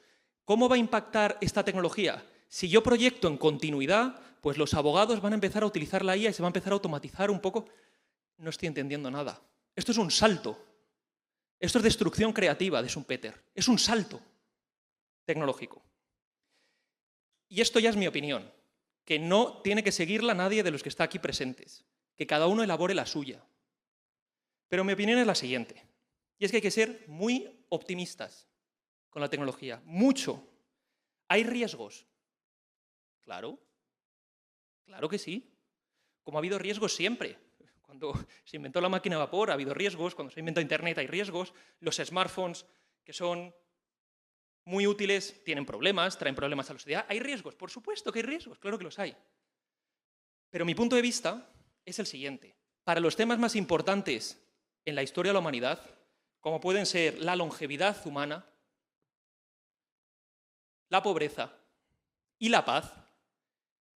¿cómo va a impactar esta tecnología? Si yo proyecto en continuidad, pues los abogados van a empezar a utilizar la IA y se va a empezar a automatizar un poco. No estoy entendiendo nada. Esto es un salto. Esto es destrucción creativa de Schumpeter. Es un salto tecnológico. Y esto ya es mi opinión, que no tiene que seguirla nadie de los que está aquí presentes, que cada uno elabore la suya. Pero mi opinión es la siguiente, y es que hay que ser muy optimistas con la tecnología, mucho. ¿Hay riesgos? Claro, claro que sí, como ha habido riesgos siempre. Cuando se inventó la máquina de vapor ha habido riesgos, cuando se inventó Internet hay riesgos, los smartphones que son muy útiles, tienen problemas, traen problemas a la sociedad. ¿Hay riesgos? Por supuesto que hay riesgos, claro que los hay. Pero mi punto de vista es el siguiente. Para los temas más importantes en la historia de la humanidad, como pueden ser la longevidad humana, la pobreza y la paz,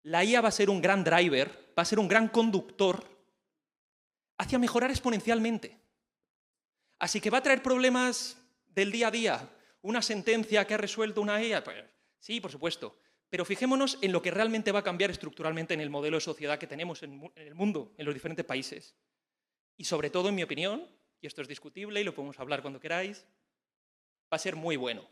la IA va a ser un gran driver, va a ser un gran conductor hacia mejorar exponencialmente. Así que va a traer problemas del día a día. ¿Una sentencia que ha resuelto una IA? Pues, sí, por supuesto. Pero fijémonos en lo que realmente va a cambiar estructuralmente en el modelo de sociedad que tenemos en el mundo, en los diferentes países. Y sobre todo, en mi opinión, y esto es discutible y lo podemos hablar cuando queráis, va a ser muy bueno.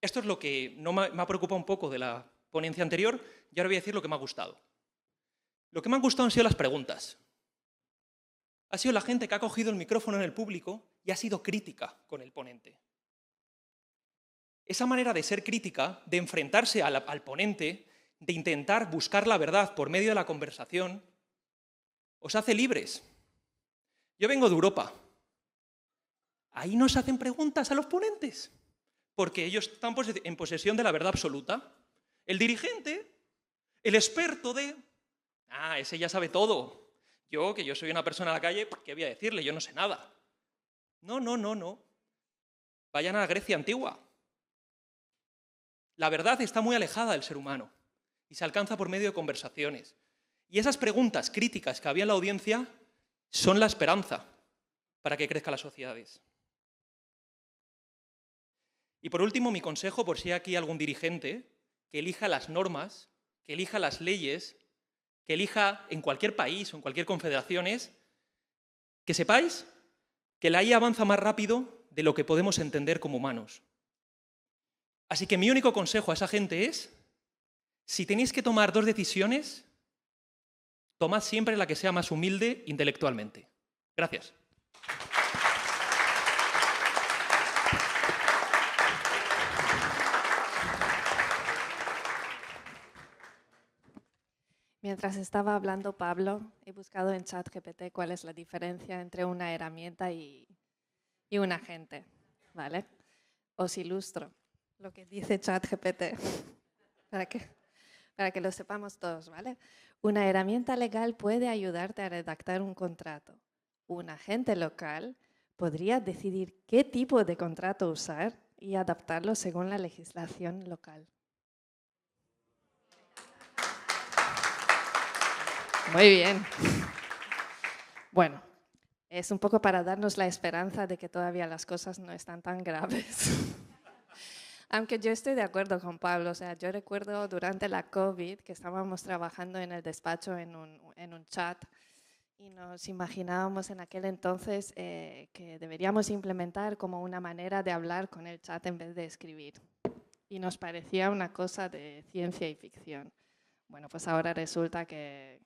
Esto es lo que me ha preocupado un poco de la ponencia anterior y ahora voy a decir lo que me ha gustado. Lo que me han gustado han sido las preguntas. Ha sido la gente que ha cogido el micrófono en el público y ha sido crítica con el ponente. Esa manera de ser crítica, de enfrentarse al ponente, de intentar buscar la verdad por medio de la conversación, os hace libres. Yo vengo de Europa. Ahí no se hacen preguntas a los ponentes, porque ellos están en posesión de la verdad absoluta. El dirigente, el experto ese ya sabe todo. Yo, que yo soy una persona a la calle, ¿qué voy a decirle? Yo no sé nada. No. Vayan a la Grecia antigua. La verdad está muy alejada del ser humano y se alcanza por medio de conversaciones. Y esas preguntas críticas que había en la audiencia son la esperanza para que crezcan las sociedades. Y por último, mi consejo, por si hay aquí algún dirigente, que elija las normas, que elija las leyes, que elija en cualquier país o en cualquier confederación, es que sepáis que la IA avanza más rápido de lo que podemos entender como humanos. Así que mi único consejo a esa gente es, si tenéis que tomar dos decisiones, tomad siempre la que sea más humilde intelectualmente. Gracias. Mientras estaba hablando Pablo, he buscado en ChatGPT cuál es la diferencia entre una herramienta y un agente, ¿vale? Os ilustro lo que dice ChatGPT para que lo sepamos todos, ¿vale? Una herramienta legal puede ayudarte a redactar un contrato. Un agente local podría decidir qué tipo de contrato usar y adaptarlo según la legislación local. Muy bien. Bueno, es un poco para darnos la esperanza de que todavía las cosas no están tan graves. Aunque yo estoy de acuerdo con Pablo, o sea, yo recuerdo durante la COVID que estábamos trabajando en el despacho en un chat y nos imaginábamos en aquel entonces que deberíamos implementar como una manera de hablar con el chat en vez de escribir. Y nos parecía una cosa de ciencia y ficción. Bueno, pues ahora resulta que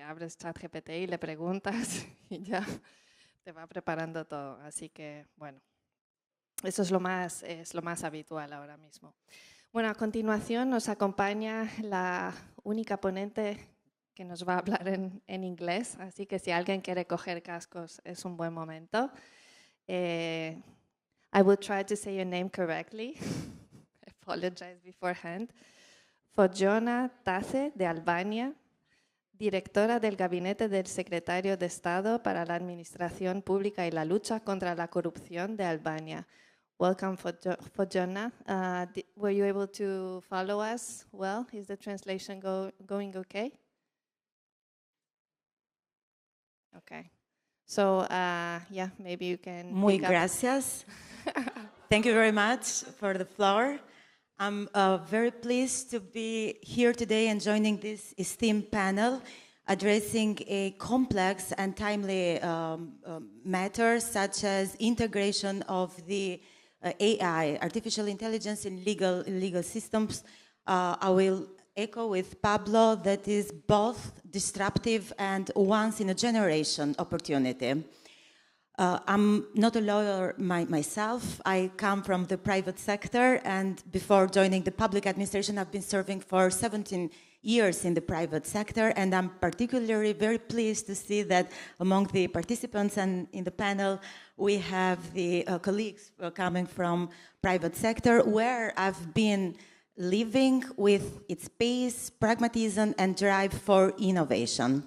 abres ChatGPT y le preguntas y ya te va preparando todo. Así que, bueno, eso es lo más habitual ahora mismo. Bueno, a continuación nos acompaña la única ponente que nos va a hablar en inglés, así que si alguien quiere coger cascos es un buen momento. I will try to say your name correctly. I apologize beforehand. Fojona Tace, de Albania, directora del Gabinete del Secretario de Estado para la Administración Pública y la Lucha contra la Corrupción de Albania. Welcome, Fojona. Were you able to follow us well? Is the translation going okay? Okay. So, yeah, maybe you can... Muy gracias. Thank you very much for the floor. I'm very pleased to be here today and joining this esteemed panel addressing a complex and timely matter such as integration of the AI, artificial intelligence in legal systems. I will echo with Pablo that is both disruptive and once-in-a-generation opportunity. I'm not a lawyer myself. I come from the private sector, and before joining the public administration, I've been serving for 17 years in the private sector, and I'm particularly very pleased to see that among the participants and in the panel, we have the colleagues coming from private sector, where I've been living with its pace, pragmatism, and drive for innovation.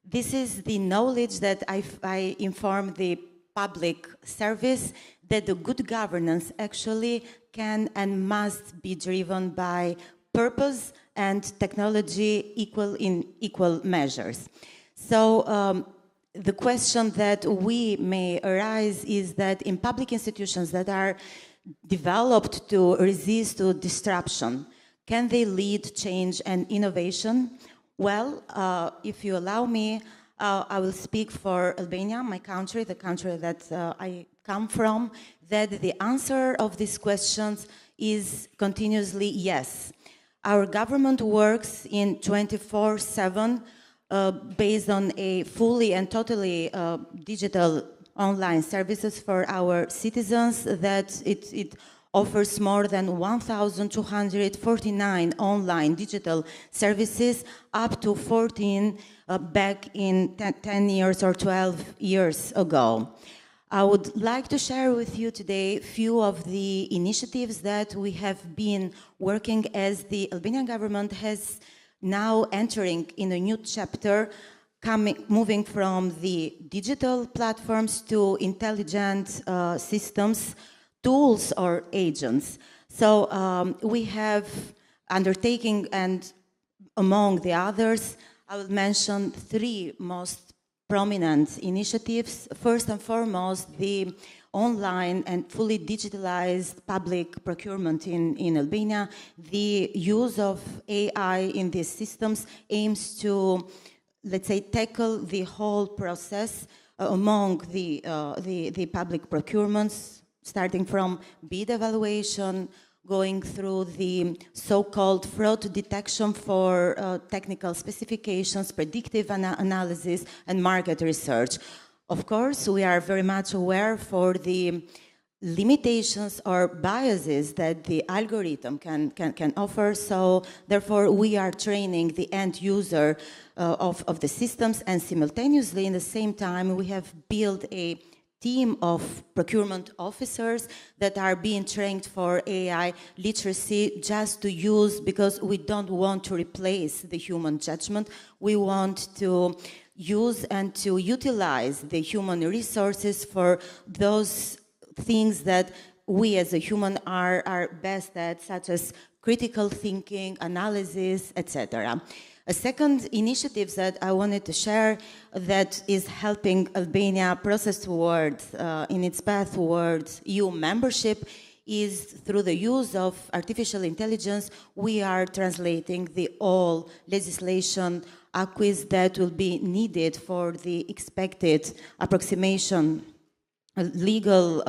This is the knowledge that I inform the public service that the good governance actually can and must be driven by purpose and technology in equal measures. So the question that we may arise is that in public institutions that are developed to resist to disruption, can they lead change and innovation? Well, if you allow me, I will speak for Albania, my country, the country that I come from, that the answer of these questions is continuously yes. Our government works in 24/7 based on a fully and totally digital online services for our citizens, that it offers more than 1,249 online digital services, up to 14 back in 10 years or 12 years ago. I would like to share with you today a few of the initiatives that we have been working as the Albanian government has now entering in a new chapter, moving from the digital platforms to intelligent systems, tools or agents. So we have undertaking, and among the others, I will mention three most prominent initiatives. First and foremost, the online and fully digitalized public procurement in Albania. The use of AI in these systems aims to, let's say, tackle the whole process among the public procurements, starting from bid evaluation, going through the so-called fraud detection for technical specifications, predictive analysis, and market research. Of course, we are very much aware for the limitations or biases that the algorithm can offer, so therefore we are training the end user of the systems, and simultaneously, in the same time, we have built a team of procurement officers that are being trained for AI literacy, just to use, because we don't want to replace the human judgment. We want to use and to utilize the human resources for those things that we as a human are best at, such as critical thinking, analysis, etc. A second initiative that I wanted to share that is helping Albania process towards, in its path towards EU membership, is through the use of artificial intelligence. We are translating the all legislation acquis that will be needed for the expected approximation legal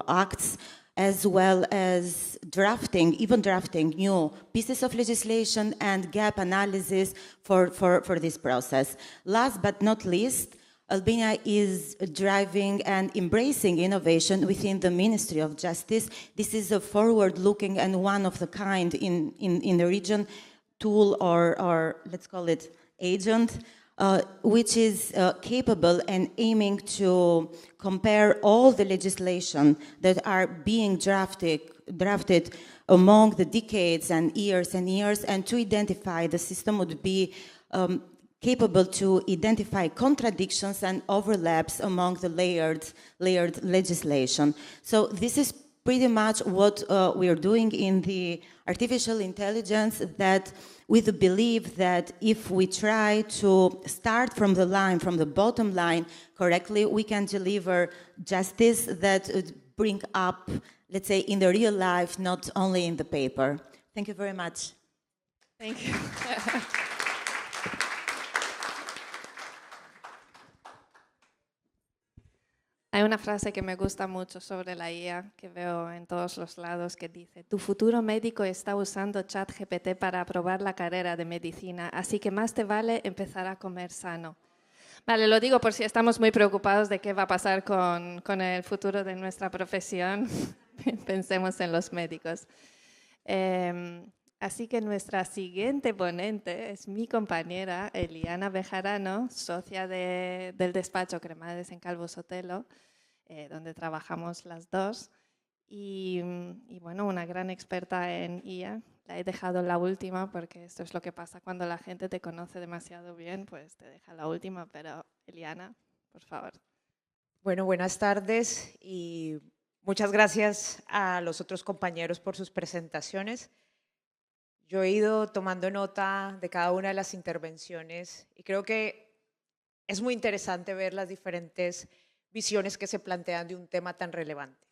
acts, as well as even drafting new pieces of legislation and gap analysis for this process. Last but not least, Albania is driving and embracing innovation within the Ministry of Justice. This is a forward-looking and one-of-the-kind in the region tool, or let's call it agent, which is capable and aiming to compare all the legislation that are being drafted among the decades and years, and to identify, the system would be capable to identify contradictions and overlaps among the layered legislation. So this is pretty much what we are doing in the artificial intelligence, that with the belief that if we try to start from the bottom line correctly, we can deliver justice that would bring up, let's say, in the real life, not only in the paper. Thank you very much. Thank you. Hay una frase que me gusta mucho sobre la IA, que veo en todos los lados, que dice: tu futuro médico está usando ChatGPT para aprobar la carrera de medicina, así que más te vale empezar a comer sano. Vale, lo digo por si estamos muy preocupados de qué va a pasar con el futuro de nuestra profesión. Pensemos en los médicos. Así que nuestra siguiente ponente es mi compañera Eliana Bejarano, socia del despacho Cremades en Calvo Sotelo, donde trabajamos las dos. Y bueno, una gran experta en IA. La he dejado la última porque esto es lo que pasa cuando la gente te conoce demasiado bien, pues te deja la última. Pero Eliana, por favor. Bueno, buenas tardes y muchas gracias a los otros compañeros por sus presentaciones. Yo he ido tomando nota de cada una de las intervenciones y creo que es muy interesante ver las diferentes visiones que se plantean de un tema tan relevante.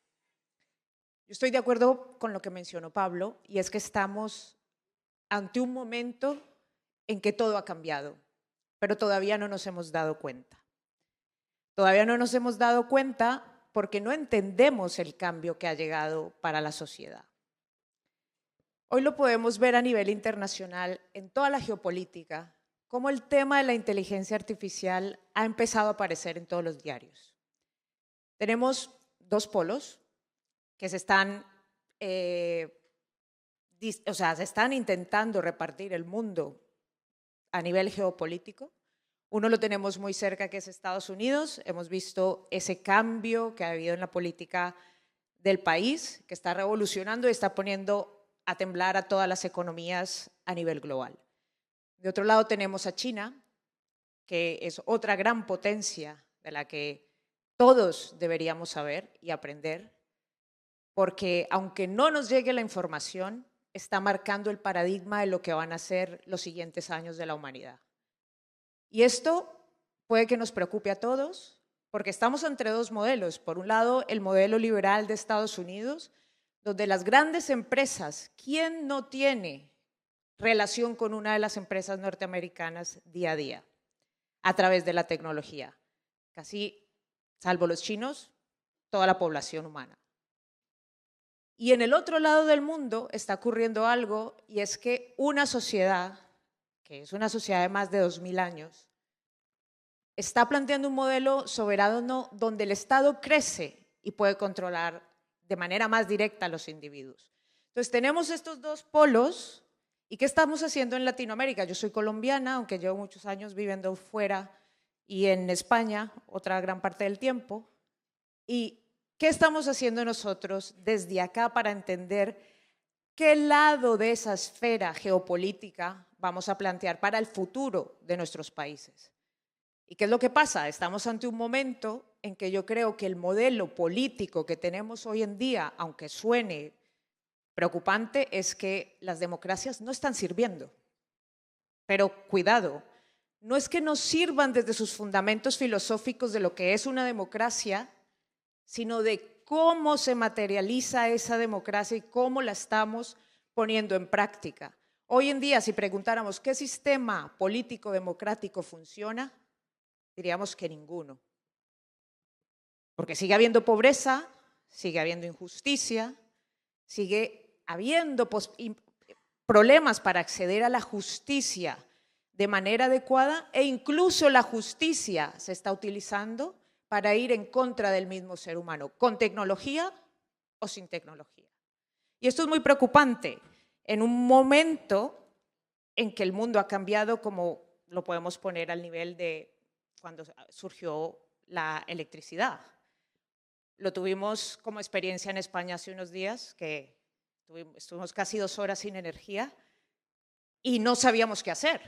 Yo estoy de acuerdo con lo que mencionó Pablo, y es que estamos ante un momento en que todo ha cambiado, pero todavía no nos hemos dado cuenta. Todavía no nos hemos dado cuenta porque no entendemos el cambio que ha llegado para la sociedad. Hoy lo podemos ver a nivel internacional en toda la geopolítica, cómo el tema de la inteligencia artificial ha empezado a aparecer en todos los diarios. Tenemos dos polos que se están intentando repartir el mundo a nivel geopolítico. Uno lo tenemos muy cerca, que es Estados Unidos. Hemos visto ese cambio que ha habido en la política del país, que está revolucionando y está poniendo a temblar a todas las economías a nivel global. De otro lado tenemos a China, que es otra gran potencia de la que todos deberíamos saber y aprender, porque aunque no nos llegue la información, está marcando el paradigma de lo que van a ser los siguientes años de la humanidad. Y esto puede que nos preocupe a todos, porque estamos entre dos modelos. Por un lado, el modelo liberal de Estados Unidos, donde las grandes empresas, ¿quién no tiene relación con una de las empresas norteamericanas día a día? A través de la tecnología. Casi, salvo los chinos, toda la población humana. Y en el otro lado del mundo está ocurriendo algo, y es que una sociedad, que es una sociedad de más de 2000 años, está planteando un modelo soberano donde el Estado crece y puede controlar de manera más directa a los individuos. Entonces tenemos estos dos polos. ¿Y qué estamos haciendo en Latinoamérica? Yo soy colombiana, aunque llevo muchos años viviendo fuera y en España, otra gran parte del tiempo. ¿Y qué estamos haciendo nosotros desde acá para entender qué lado de esa esfera geopolítica vamos a plantear para el futuro de nuestros países? ¿Y qué es lo que pasa? Estamos ante un momento en que yo creo que el modelo político que tenemos hoy en día, aunque suene preocupante, es que las democracias no están sirviendo. Pero cuidado, no es que no sirvan desde sus fundamentos filosóficos de lo que es una democracia, sino de cómo se materializa esa democracia y cómo la estamos poniendo en práctica. Hoy en día, si preguntáramos qué sistema político democrático funciona, diríamos que ninguno. Porque sigue habiendo pobreza, sigue habiendo injusticia, sigue habiendo problemas para acceder a la justicia de manera adecuada, e incluso la justicia se está utilizando para ir en contra del mismo ser humano, con tecnología o sin tecnología. Y esto es muy preocupante en un momento en que el mundo ha cambiado, como lo podemos poner al nivel de cuando surgió la electricidad. Lo tuvimos como experiencia en España hace unos días, que estuvimos casi 2 horas sin energía y no sabíamos qué hacer.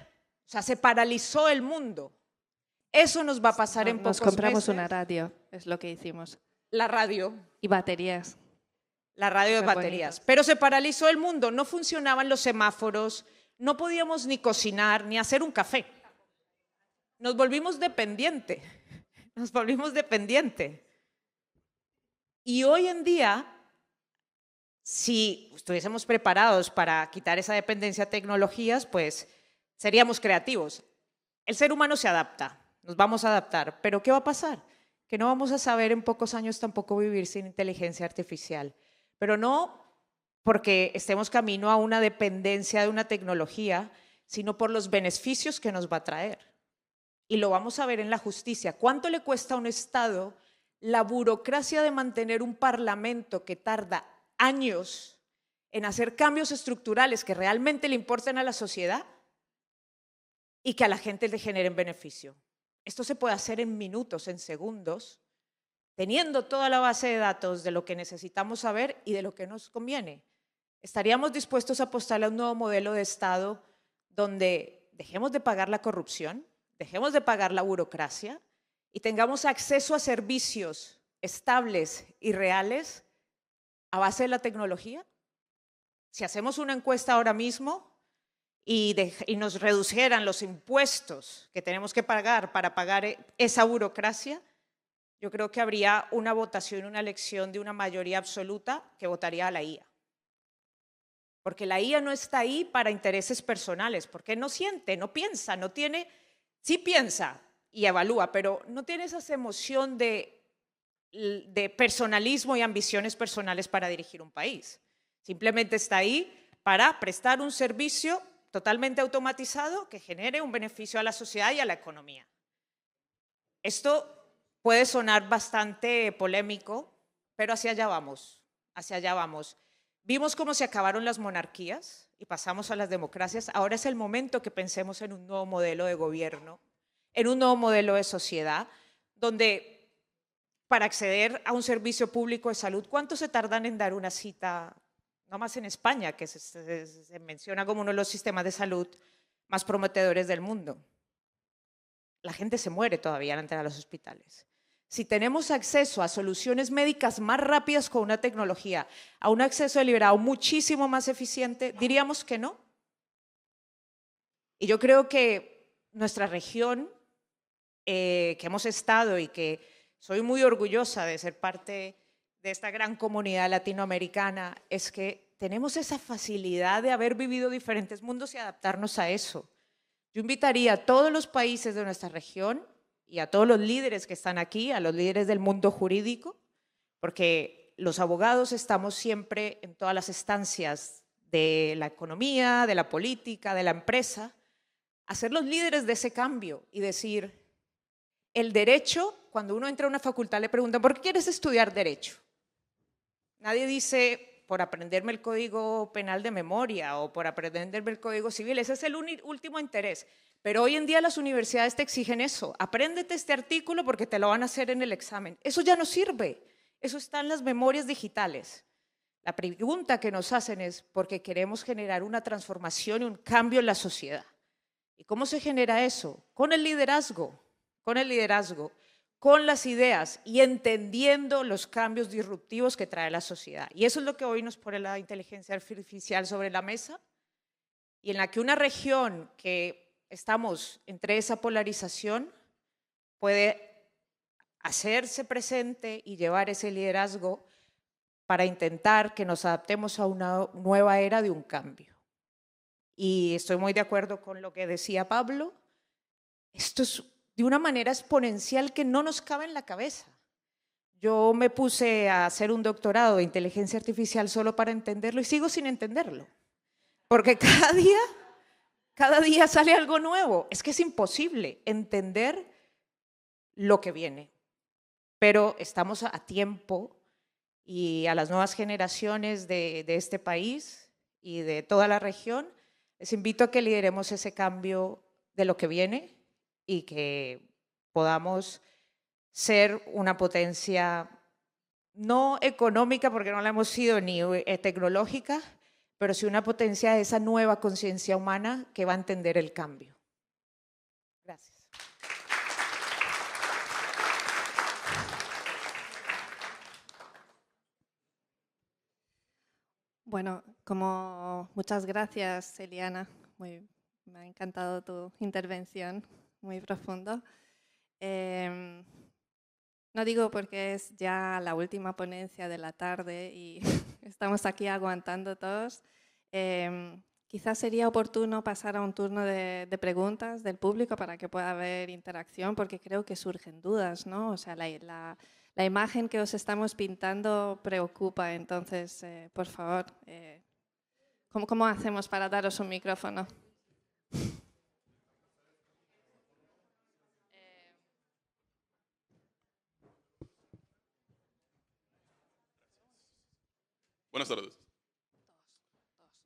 O sea, se paralizó el mundo. Eso nos va a pasar en pocos meses. Nos compramos una radio, es lo que hicimos. La radio. Y baterías. La radio de baterías. Pero se paralizó el mundo, no funcionaban los semáforos, no podíamos ni cocinar, ni hacer un café. Nos volvimos dependientes. Nos volvimos dependientes. Y hoy en día, si estuviésemos preparados para quitar esa dependencia a tecnologías, pues seríamos creativos. El ser humano se adapta, nos vamos a adaptar, pero ¿qué va a pasar? Que no vamos a saber en pocos años tampoco vivir sin inteligencia artificial. Pero no porque estemos camino a una dependencia de una tecnología, sino por los beneficios que nos va a traer. Y lo vamos a ver en la justicia. ¿Cuánto le cuesta a un Estado la burocracia de mantener un parlamento que tarda años en hacer cambios estructurales que realmente le importen a la sociedad y que a la gente le generen beneficio. Esto se puede hacer en minutos, en segundos, teniendo toda la base de datos de lo que necesitamos saber y de lo que nos conviene. ¿Estaríamos dispuestos a apostarle a un nuevo modelo de Estado donde dejemos de pagar la corrupción, dejemos de pagar la burocracia y tengamos acceso a servicios estables y reales a base de la tecnología? Si hacemos una encuesta ahora mismo y nos redujeran los impuestos que tenemos que pagar para pagar esa burocracia, yo creo que habría una votación, una elección de una mayoría absoluta que votaría a la IA. Porque la IA no está ahí para intereses personales, porque no siente, no piensa, no tiene, sí piensa y evalúa, pero no tiene esa emoción de personalismo y ambiciones personales para dirigir un país. Simplemente está ahí para prestar un servicio totalmente automatizado que genere un beneficio a la sociedad y a la economía. Esto puede sonar bastante polémico, pero hacia allá vamos, hacia allá vamos. Vimos cómo se acabaron las monarquías y pasamos a las democracias. Ahora es el momento que pensemos en un nuevo modelo de gobierno, en un nuevo modelo de sociedad, donde para acceder a un servicio público de salud, ¿cuánto se tardan en dar una cita? No más en España, que se menciona como uno de los sistemas de salud más prometedores del mundo. La gente se muere todavía al entrar a los hospitales. Si tenemos acceso a soluciones médicas más rápidas con una tecnología, a un acceso deliberado muchísimo más eficiente, diríamos que no. Y yo creo que nuestra región, que hemos estado y que soy muy orgullosa de ser parte de esta gran comunidad latinoamericana, es que tenemos esa facilidad de haber vivido diferentes mundos y adaptarnos a eso. Yo invitaría a todos los países de nuestra región y a todos los líderes que están aquí, a los líderes del mundo jurídico, porque los abogados estamos siempre en todas las estancias de la economía, de la política, de la empresa, a ser los líderes de ese cambio y decir, el derecho, cuando uno entra a una facultad le preguntan, ¿por qué quieres estudiar derecho? Nadie dice, por aprenderme el Código Penal de memoria o por aprenderme el Código Civil, ese es el último interés. Pero hoy en día las universidades te exigen eso, apréndete este artículo porque te lo van a hacer en el examen. Eso ya no sirve, eso está en las memorias digitales. La pregunta que nos hacen es porque queremos generar una transformación y un cambio en la sociedad. ¿Y cómo se genera eso? Con el liderazgo, con las ideas y entendiendo los cambios disruptivos que trae la sociedad. Y eso es lo que hoy nos pone la inteligencia artificial sobre la mesa y en la que una región que estamos entre esa polarización puede hacerse presente y llevar ese liderazgo para intentar que nos adaptemos a una nueva era de un cambio. Y estoy muy de acuerdo con lo que decía Pablo. Esto es de una manera exponencial que no nos cabe en la cabeza. Yo me puse a hacer un doctorado de inteligencia artificial solo para entenderlo y sigo sin entenderlo. Porque cada día sale algo nuevo. Es que es imposible entender lo que viene. Pero estamos a tiempo y a las nuevas generaciones de este país y de toda la región, les invito a que lideremos ese cambio de lo que viene y que podamos ser una potencia no económica, porque no la hemos sido, ni tecnológica, pero sí una potencia de esa nueva conciencia humana que va a entender el cambio. Gracias. Bueno, muchas gracias, Eliana. Me ha encantado tu intervención, muy profundo. No digo porque es ya la última ponencia de la tarde y estamos aquí aguantando todos. Quizás sería oportuno pasar a un turno de preguntas del público para que pueda haber interacción, porque creo que surgen dudas, ¿no? O sea, la imagen que os estamos pintando preocupa, entonces, por favor, ¿cómo hacemos para daros un micrófono? Buenas tardes.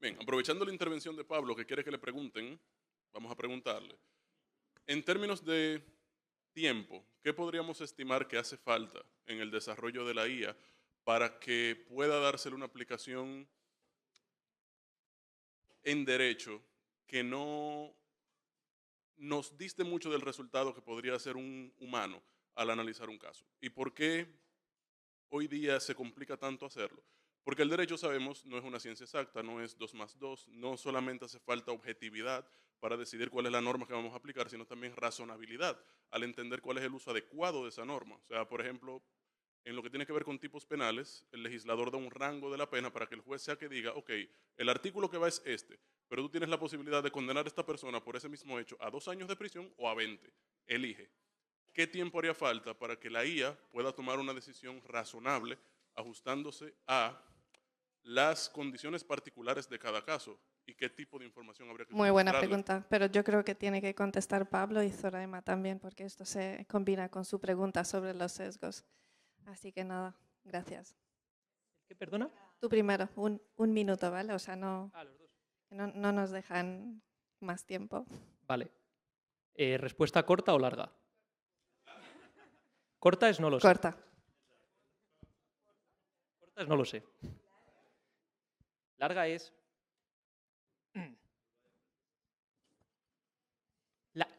Bien, aprovechando la intervención de Pablo, que quiere que le pregunten, vamos a preguntarle. En términos de tiempo, ¿qué podríamos estimar que hace falta en el desarrollo de la IA para que pueda dársele una aplicación en derecho que no nos diste mucho del resultado que podría hacer un humano al analizar un caso? ¿Y por qué hoy día se complica tanto hacerlo? Porque el derecho, sabemos, no es una ciencia exacta, no es 2 más 2, no solamente hace falta objetividad para decidir cuál es la norma que vamos a aplicar, sino también razonabilidad al entender cuál es el uso adecuado de esa norma. O sea, por ejemplo, en lo que tiene que ver con tipos penales, el legislador da un rango de la pena para que el juez sea que diga, ok, el artículo que va es este, pero tú tienes la posibilidad de condenar a esta persona por ese mismo hecho a 2 años de prisión o a 20. Elige. ¿Qué tiempo haría falta para que la IA pueda tomar una decisión razonable ajustándose a las condiciones particulares de cada caso y qué tipo de información habría que Muy buena suministrarle? pregunta, pero yo creo que tiene que contestar Pablo y Zoraima también, porque esto se combina con su pregunta sobre los sesgos. Así que nada, gracias. ¿Qué, perdona? Tú primero, un minuto, ¿vale? O sea, no, Ah, los dos. no nos dejan más tiempo. Vale. ¿Respuesta corta o larga? Corta es no lo sé. Corta. Corta es no lo sé. Larga es...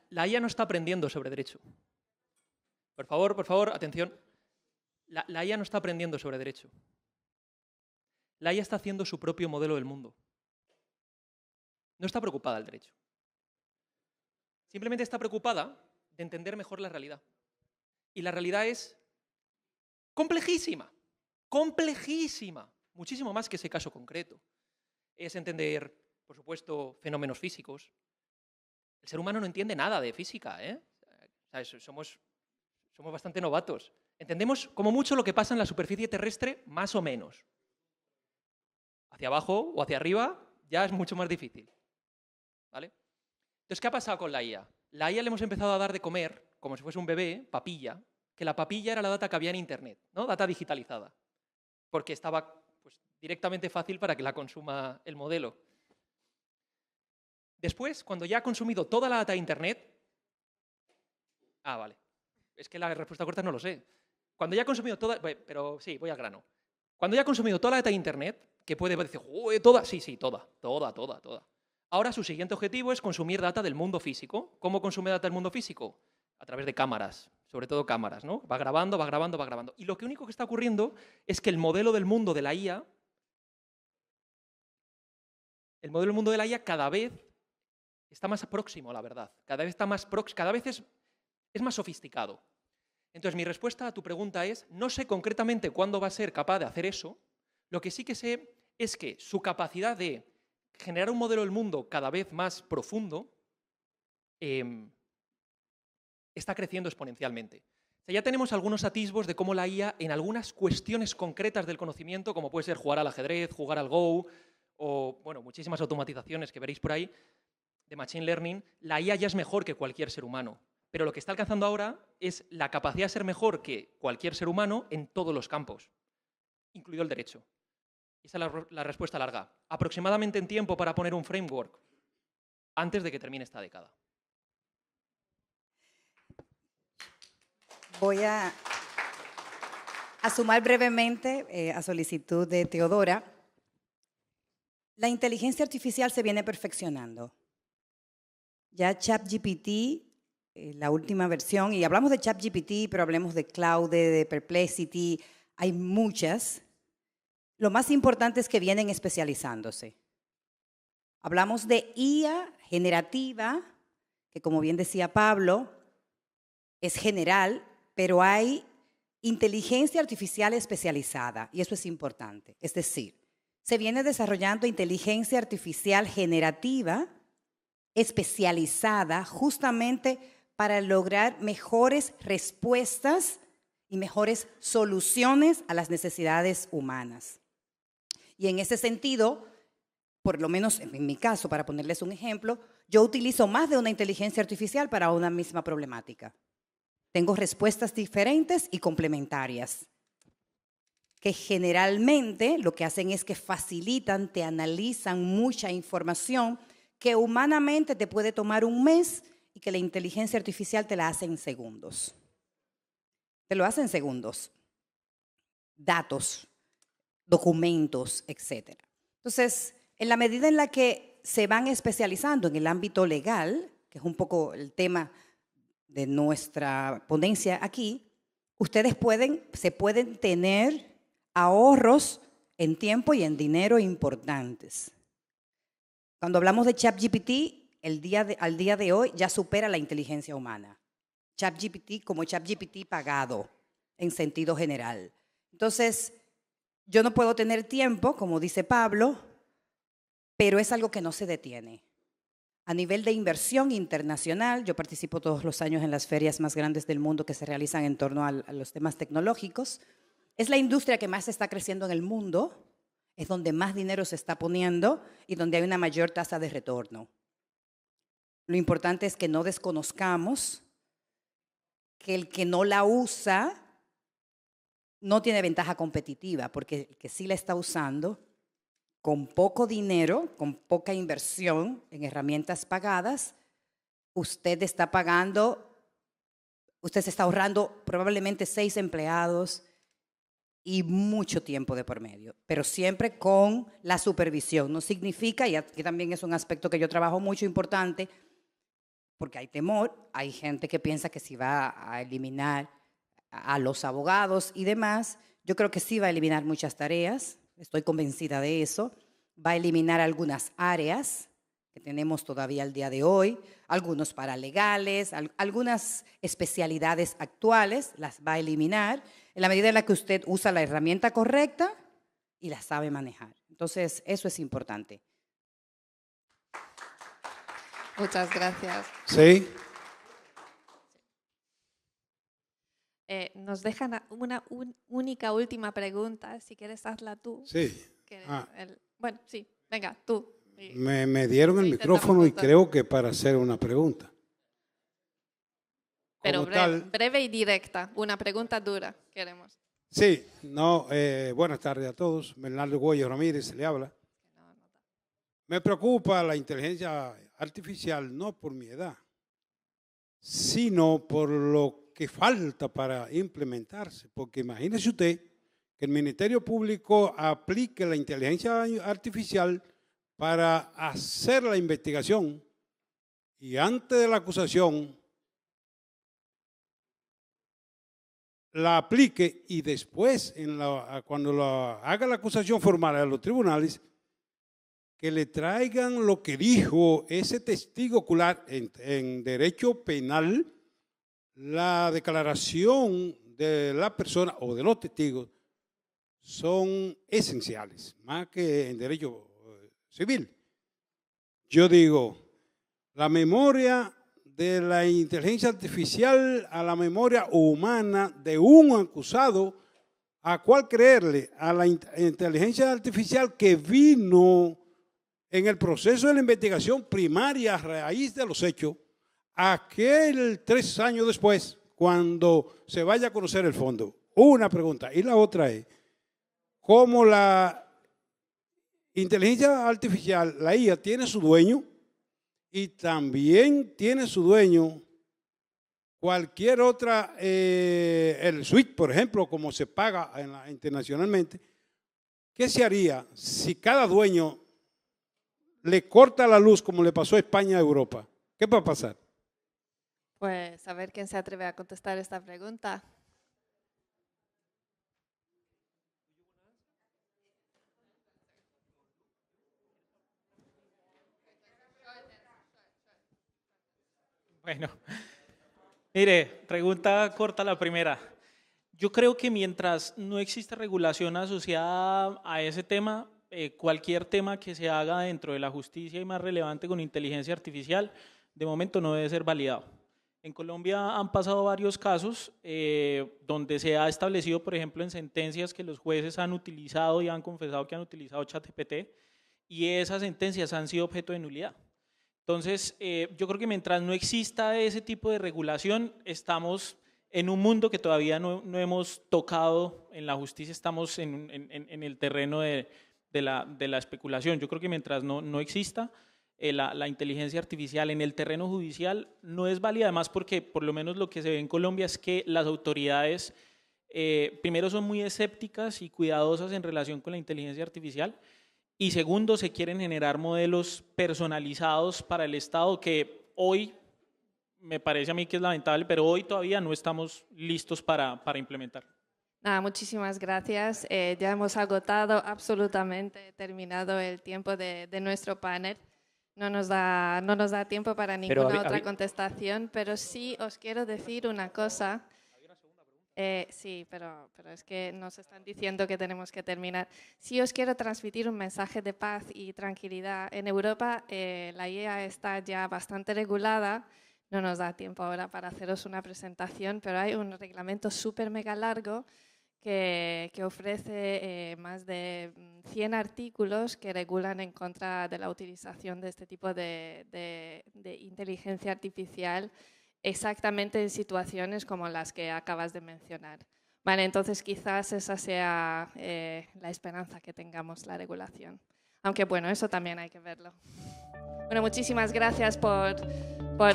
La IA no está aprendiendo sobre derecho. Por favor, atención. La IA no está aprendiendo sobre derecho. La IA está haciendo su propio modelo del mundo. No está preocupada del derecho. Simplemente está preocupada de entender mejor la realidad. Y la realidad es complejísima, complejísima, muchísimo más que ese caso concreto. Es entender, por supuesto, fenómenos físicos. El ser humano no entiende nada de física, ¿eh? ¿Sabes? Somos bastante novatos. Entendemos como mucho lo que pasa en la superficie terrestre, más o menos. Hacia abajo o hacia arriba ya es mucho más difícil. ¿Vale? Entonces, ¿qué ha pasado con la IA? La IA le hemos empezado a dar de comer, como si fuese un bebé, papilla, que la papilla era la data que había en Internet, ¿no? Data digitalizada, porque estaba pues, directamente fácil para que la consuma el modelo. Después, cuando ya ha consumido toda la data de Internet... Ah, vale. Es que la respuesta corta no lo sé. Cuando ya ha consumido toda... Pero sí, voy al grano. Cuando ya ha consumido toda la data de Internet, que puede decir, toda, sí, toda. Ahora su siguiente objetivo es consumir data del mundo físico. ¿Cómo consume data del mundo físico? A través de cámaras, sobre todo cámaras, ¿no? Va grabando. Y lo único que está ocurriendo es que el modelo del mundo de la IA, cada vez está más próximo a la verdad. Cada vez es más sofisticado. Entonces, mi respuesta a tu pregunta es, no sé concretamente cuándo va a ser capaz de hacer eso. Lo que sí que sé es que su capacidad de generar un modelo del mundo cada vez más profundo está creciendo exponencialmente. O sea, ya tenemos algunos atisbos de cómo la IA, en algunas cuestiones concretas del conocimiento, como puede ser jugar al ajedrez, jugar al Go, o bueno, muchísimas automatizaciones que veréis por ahí, de Machine Learning, la IA ya es mejor que cualquier ser humano. Pero lo que está alcanzando ahora es la capacidad de ser mejor que cualquier ser humano en todos los campos, incluido el derecho. Esa es la respuesta larga. Aproximadamente en tiempo para poner un framework antes de que termine esta década. Voy a sumar brevemente a solicitud de Teodora. La inteligencia artificial se viene perfeccionando. Ya ChatGPT, la última versión, y hablamos de ChatGPT, pero hablemos de Claude, de Perplexity, hay muchas. Lo más importante es que vienen especializándose. Hablamos de IA generativa, que como bien decía Pablo, es general, pero hay inteligencia artificial especializada, y eso es importante. Es decir, se viene desarrollando inteligencia artificial generativa, especializada, justamente para lograr mejores respuestas y mejores soluciones a las necesidades humanas. Y en ese sentido, por lo menos en mi caso, para ponerles un ejemplo, yo utilizo más de una inteligencia artificial para una misma problemática. Tengo respuestas diferentes y complementarias. que generalmente lo que hacen es que facilitan, te analizan mucha información que humanamente te puede tomar un mes y que la inteligencia artificial te la hace en segundos. Te lo hace en segundos. Datos, documentos, etc. Entonces, en la medida en la que se van especializando en el ámbito legal, que es un poco el tema de nuestra ponencia aquí, ustedes se pueden tener ahorros en tiempo y en dinero importantes. Cuando hablamos de ChatGPT, al día de hoy ya supera la inteligencia humana. ChatGPT como ChatGPT pagado en sentido general. Entonces, yo no puedo tener tiempo, como dice Pablo, pero es algo que no se detiene. A nivel de inversión internacional, yo participo todos los años en las ferias más grandes del mundo que se realizan en torno a los temas tecnológicos. Es la industria que más está creciendo en el mundo, es donde más dinero se está poniendo y donde hay una mayor tasa de retorno. Lo importante es que no desconozcamos que el que no la usa no tiene ventaja competitiva, porque el que sí la está usando, con poco dinero, con poca inversión en herramientas pagadas, usted se está ahorrando probablemente 6 empleados y mucho tiempo de por medio, pero siempre con la supervisión. No significa, y aquí también es un aspecto que yo trabajo mucho importante, porque hay temor, hay gente que piensa que si va a eliminar a los abogados y demás, yo creo que sí va a eliminar muchas tareas, estoy convencida de eso, va a eliminar algunas áreas que tenemos todavía al día de hoy, algunos paralegales, algunas especialidades actuales las va a eliminar en la medida en la que usted usa la herramienta correcta y la sabe manejar. Entonces, eso es importante. Muchas gracias. Sí. Nos dejan una única última pregunta, si quieres hazla tú. Sí. Bueno, sí, venga, tú. Me dieron el micrófono y creo que para hacer una pregunta. Pero breve y directa, una pregunta dura queremos. Sí, buenas tardes a todos. Bernardo Goyo Ramírez le habla. Me preocupa la inteligencia artificial no por mi edad, sino por lo que falta para implementarse. Porque imagínese usted que el Ministerio Público aplique la inteligencia artificial para hacer la investigación y antes de la acusación la aplique y después, cuando haga la acusación formal a los tribunales, que le traigan lo que dijo ese testigo ocular en derecho penal, la declaración de la persona o de los testigos son esenciales, más que en derecho civil. Yo digo, la memoria de la inteligencia artificial a la memoria humana de un acusado, ¿a cuál creerle? A la inteligencia artificial que vino en el proceso de la investigación primaria a raíz de los hechos, aquel 3 años después, cuando se vaya a conocer el fondo. Una pregunta. Y la otra es, ¿cómo la inteligencia artificial, la IA, tiene su dueño y también tiene su dueño cualquier otra, el suite, por ejemplo, como se paga internacionalmente? ¿Qué se haría si cada dueño le corta la luz como le pasó a España y a Europa? ¿Qué va a pasar? Pues a ver quién se atreve a contestar esta pregunta. Bueno, mire, pregunta corta la primera. Yo creo que mientras no exista regulación asociada a ese tema, cualquier tema que se haga dentro de la justicia y más relevante con inteligencia artificial, de momento no debe ser validado. En Colombia han pasado varios casos donde se ha establecido, por ejemplo, en sentencias que los jueces han utilizado y han confesado que han utilizado ChatGPT y esas sentencias han sido objeto de nulidad. Entonces, yo creo que mientras no exista ese tipo de regulación, estamos en un mundo que todavía no hemos tocado en la justicia, estamos en el terreno de la especulación. Yo creo que mientras no exista la inteligencia artificial en el terreno judicial, no es válida, además porque por lo menos lo que se ve en Colombia es que las autoridades primero son muy escépticas y cuidadosas en relación con la inteligencia artificial, y segundo, se quieren generar modelos personalizados para el Estado que hoy, me parece a mí que es lamentable, pero hoy todavía no estamos listos para implementar. Nada, muchísimas gracias. Ya hemos agotado absolutamente, terminado el tiempo de nuestro panel. No nos da tiempo para ninguna otra contestación, pero sí os quiero decir una cosa. Sí, pero es que nos están diciendo que tenemos que terminar. Sí os quiero transmitir un mensaje de paz y tranquilidad. En Europa la IA está ya bastante regulada. No nos da tiempo ahora para haceros una presentación, pero hay un reglamento súper mega largo que ofrece más de 100 artículos que regulan en contra de la utilización de este tipo de inteligencia artificial exactamente en situaciones como las que acabas de mencionar. Vale, entonces quizás esa sea la esperanza que tengamos, la regulación. Aunque bueno, eso también hay que verlo. Bueno, muchísimas gracias por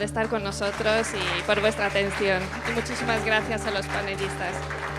estar con nosotros y por vuestra atención. Y muchísimas gracias a los panelistas.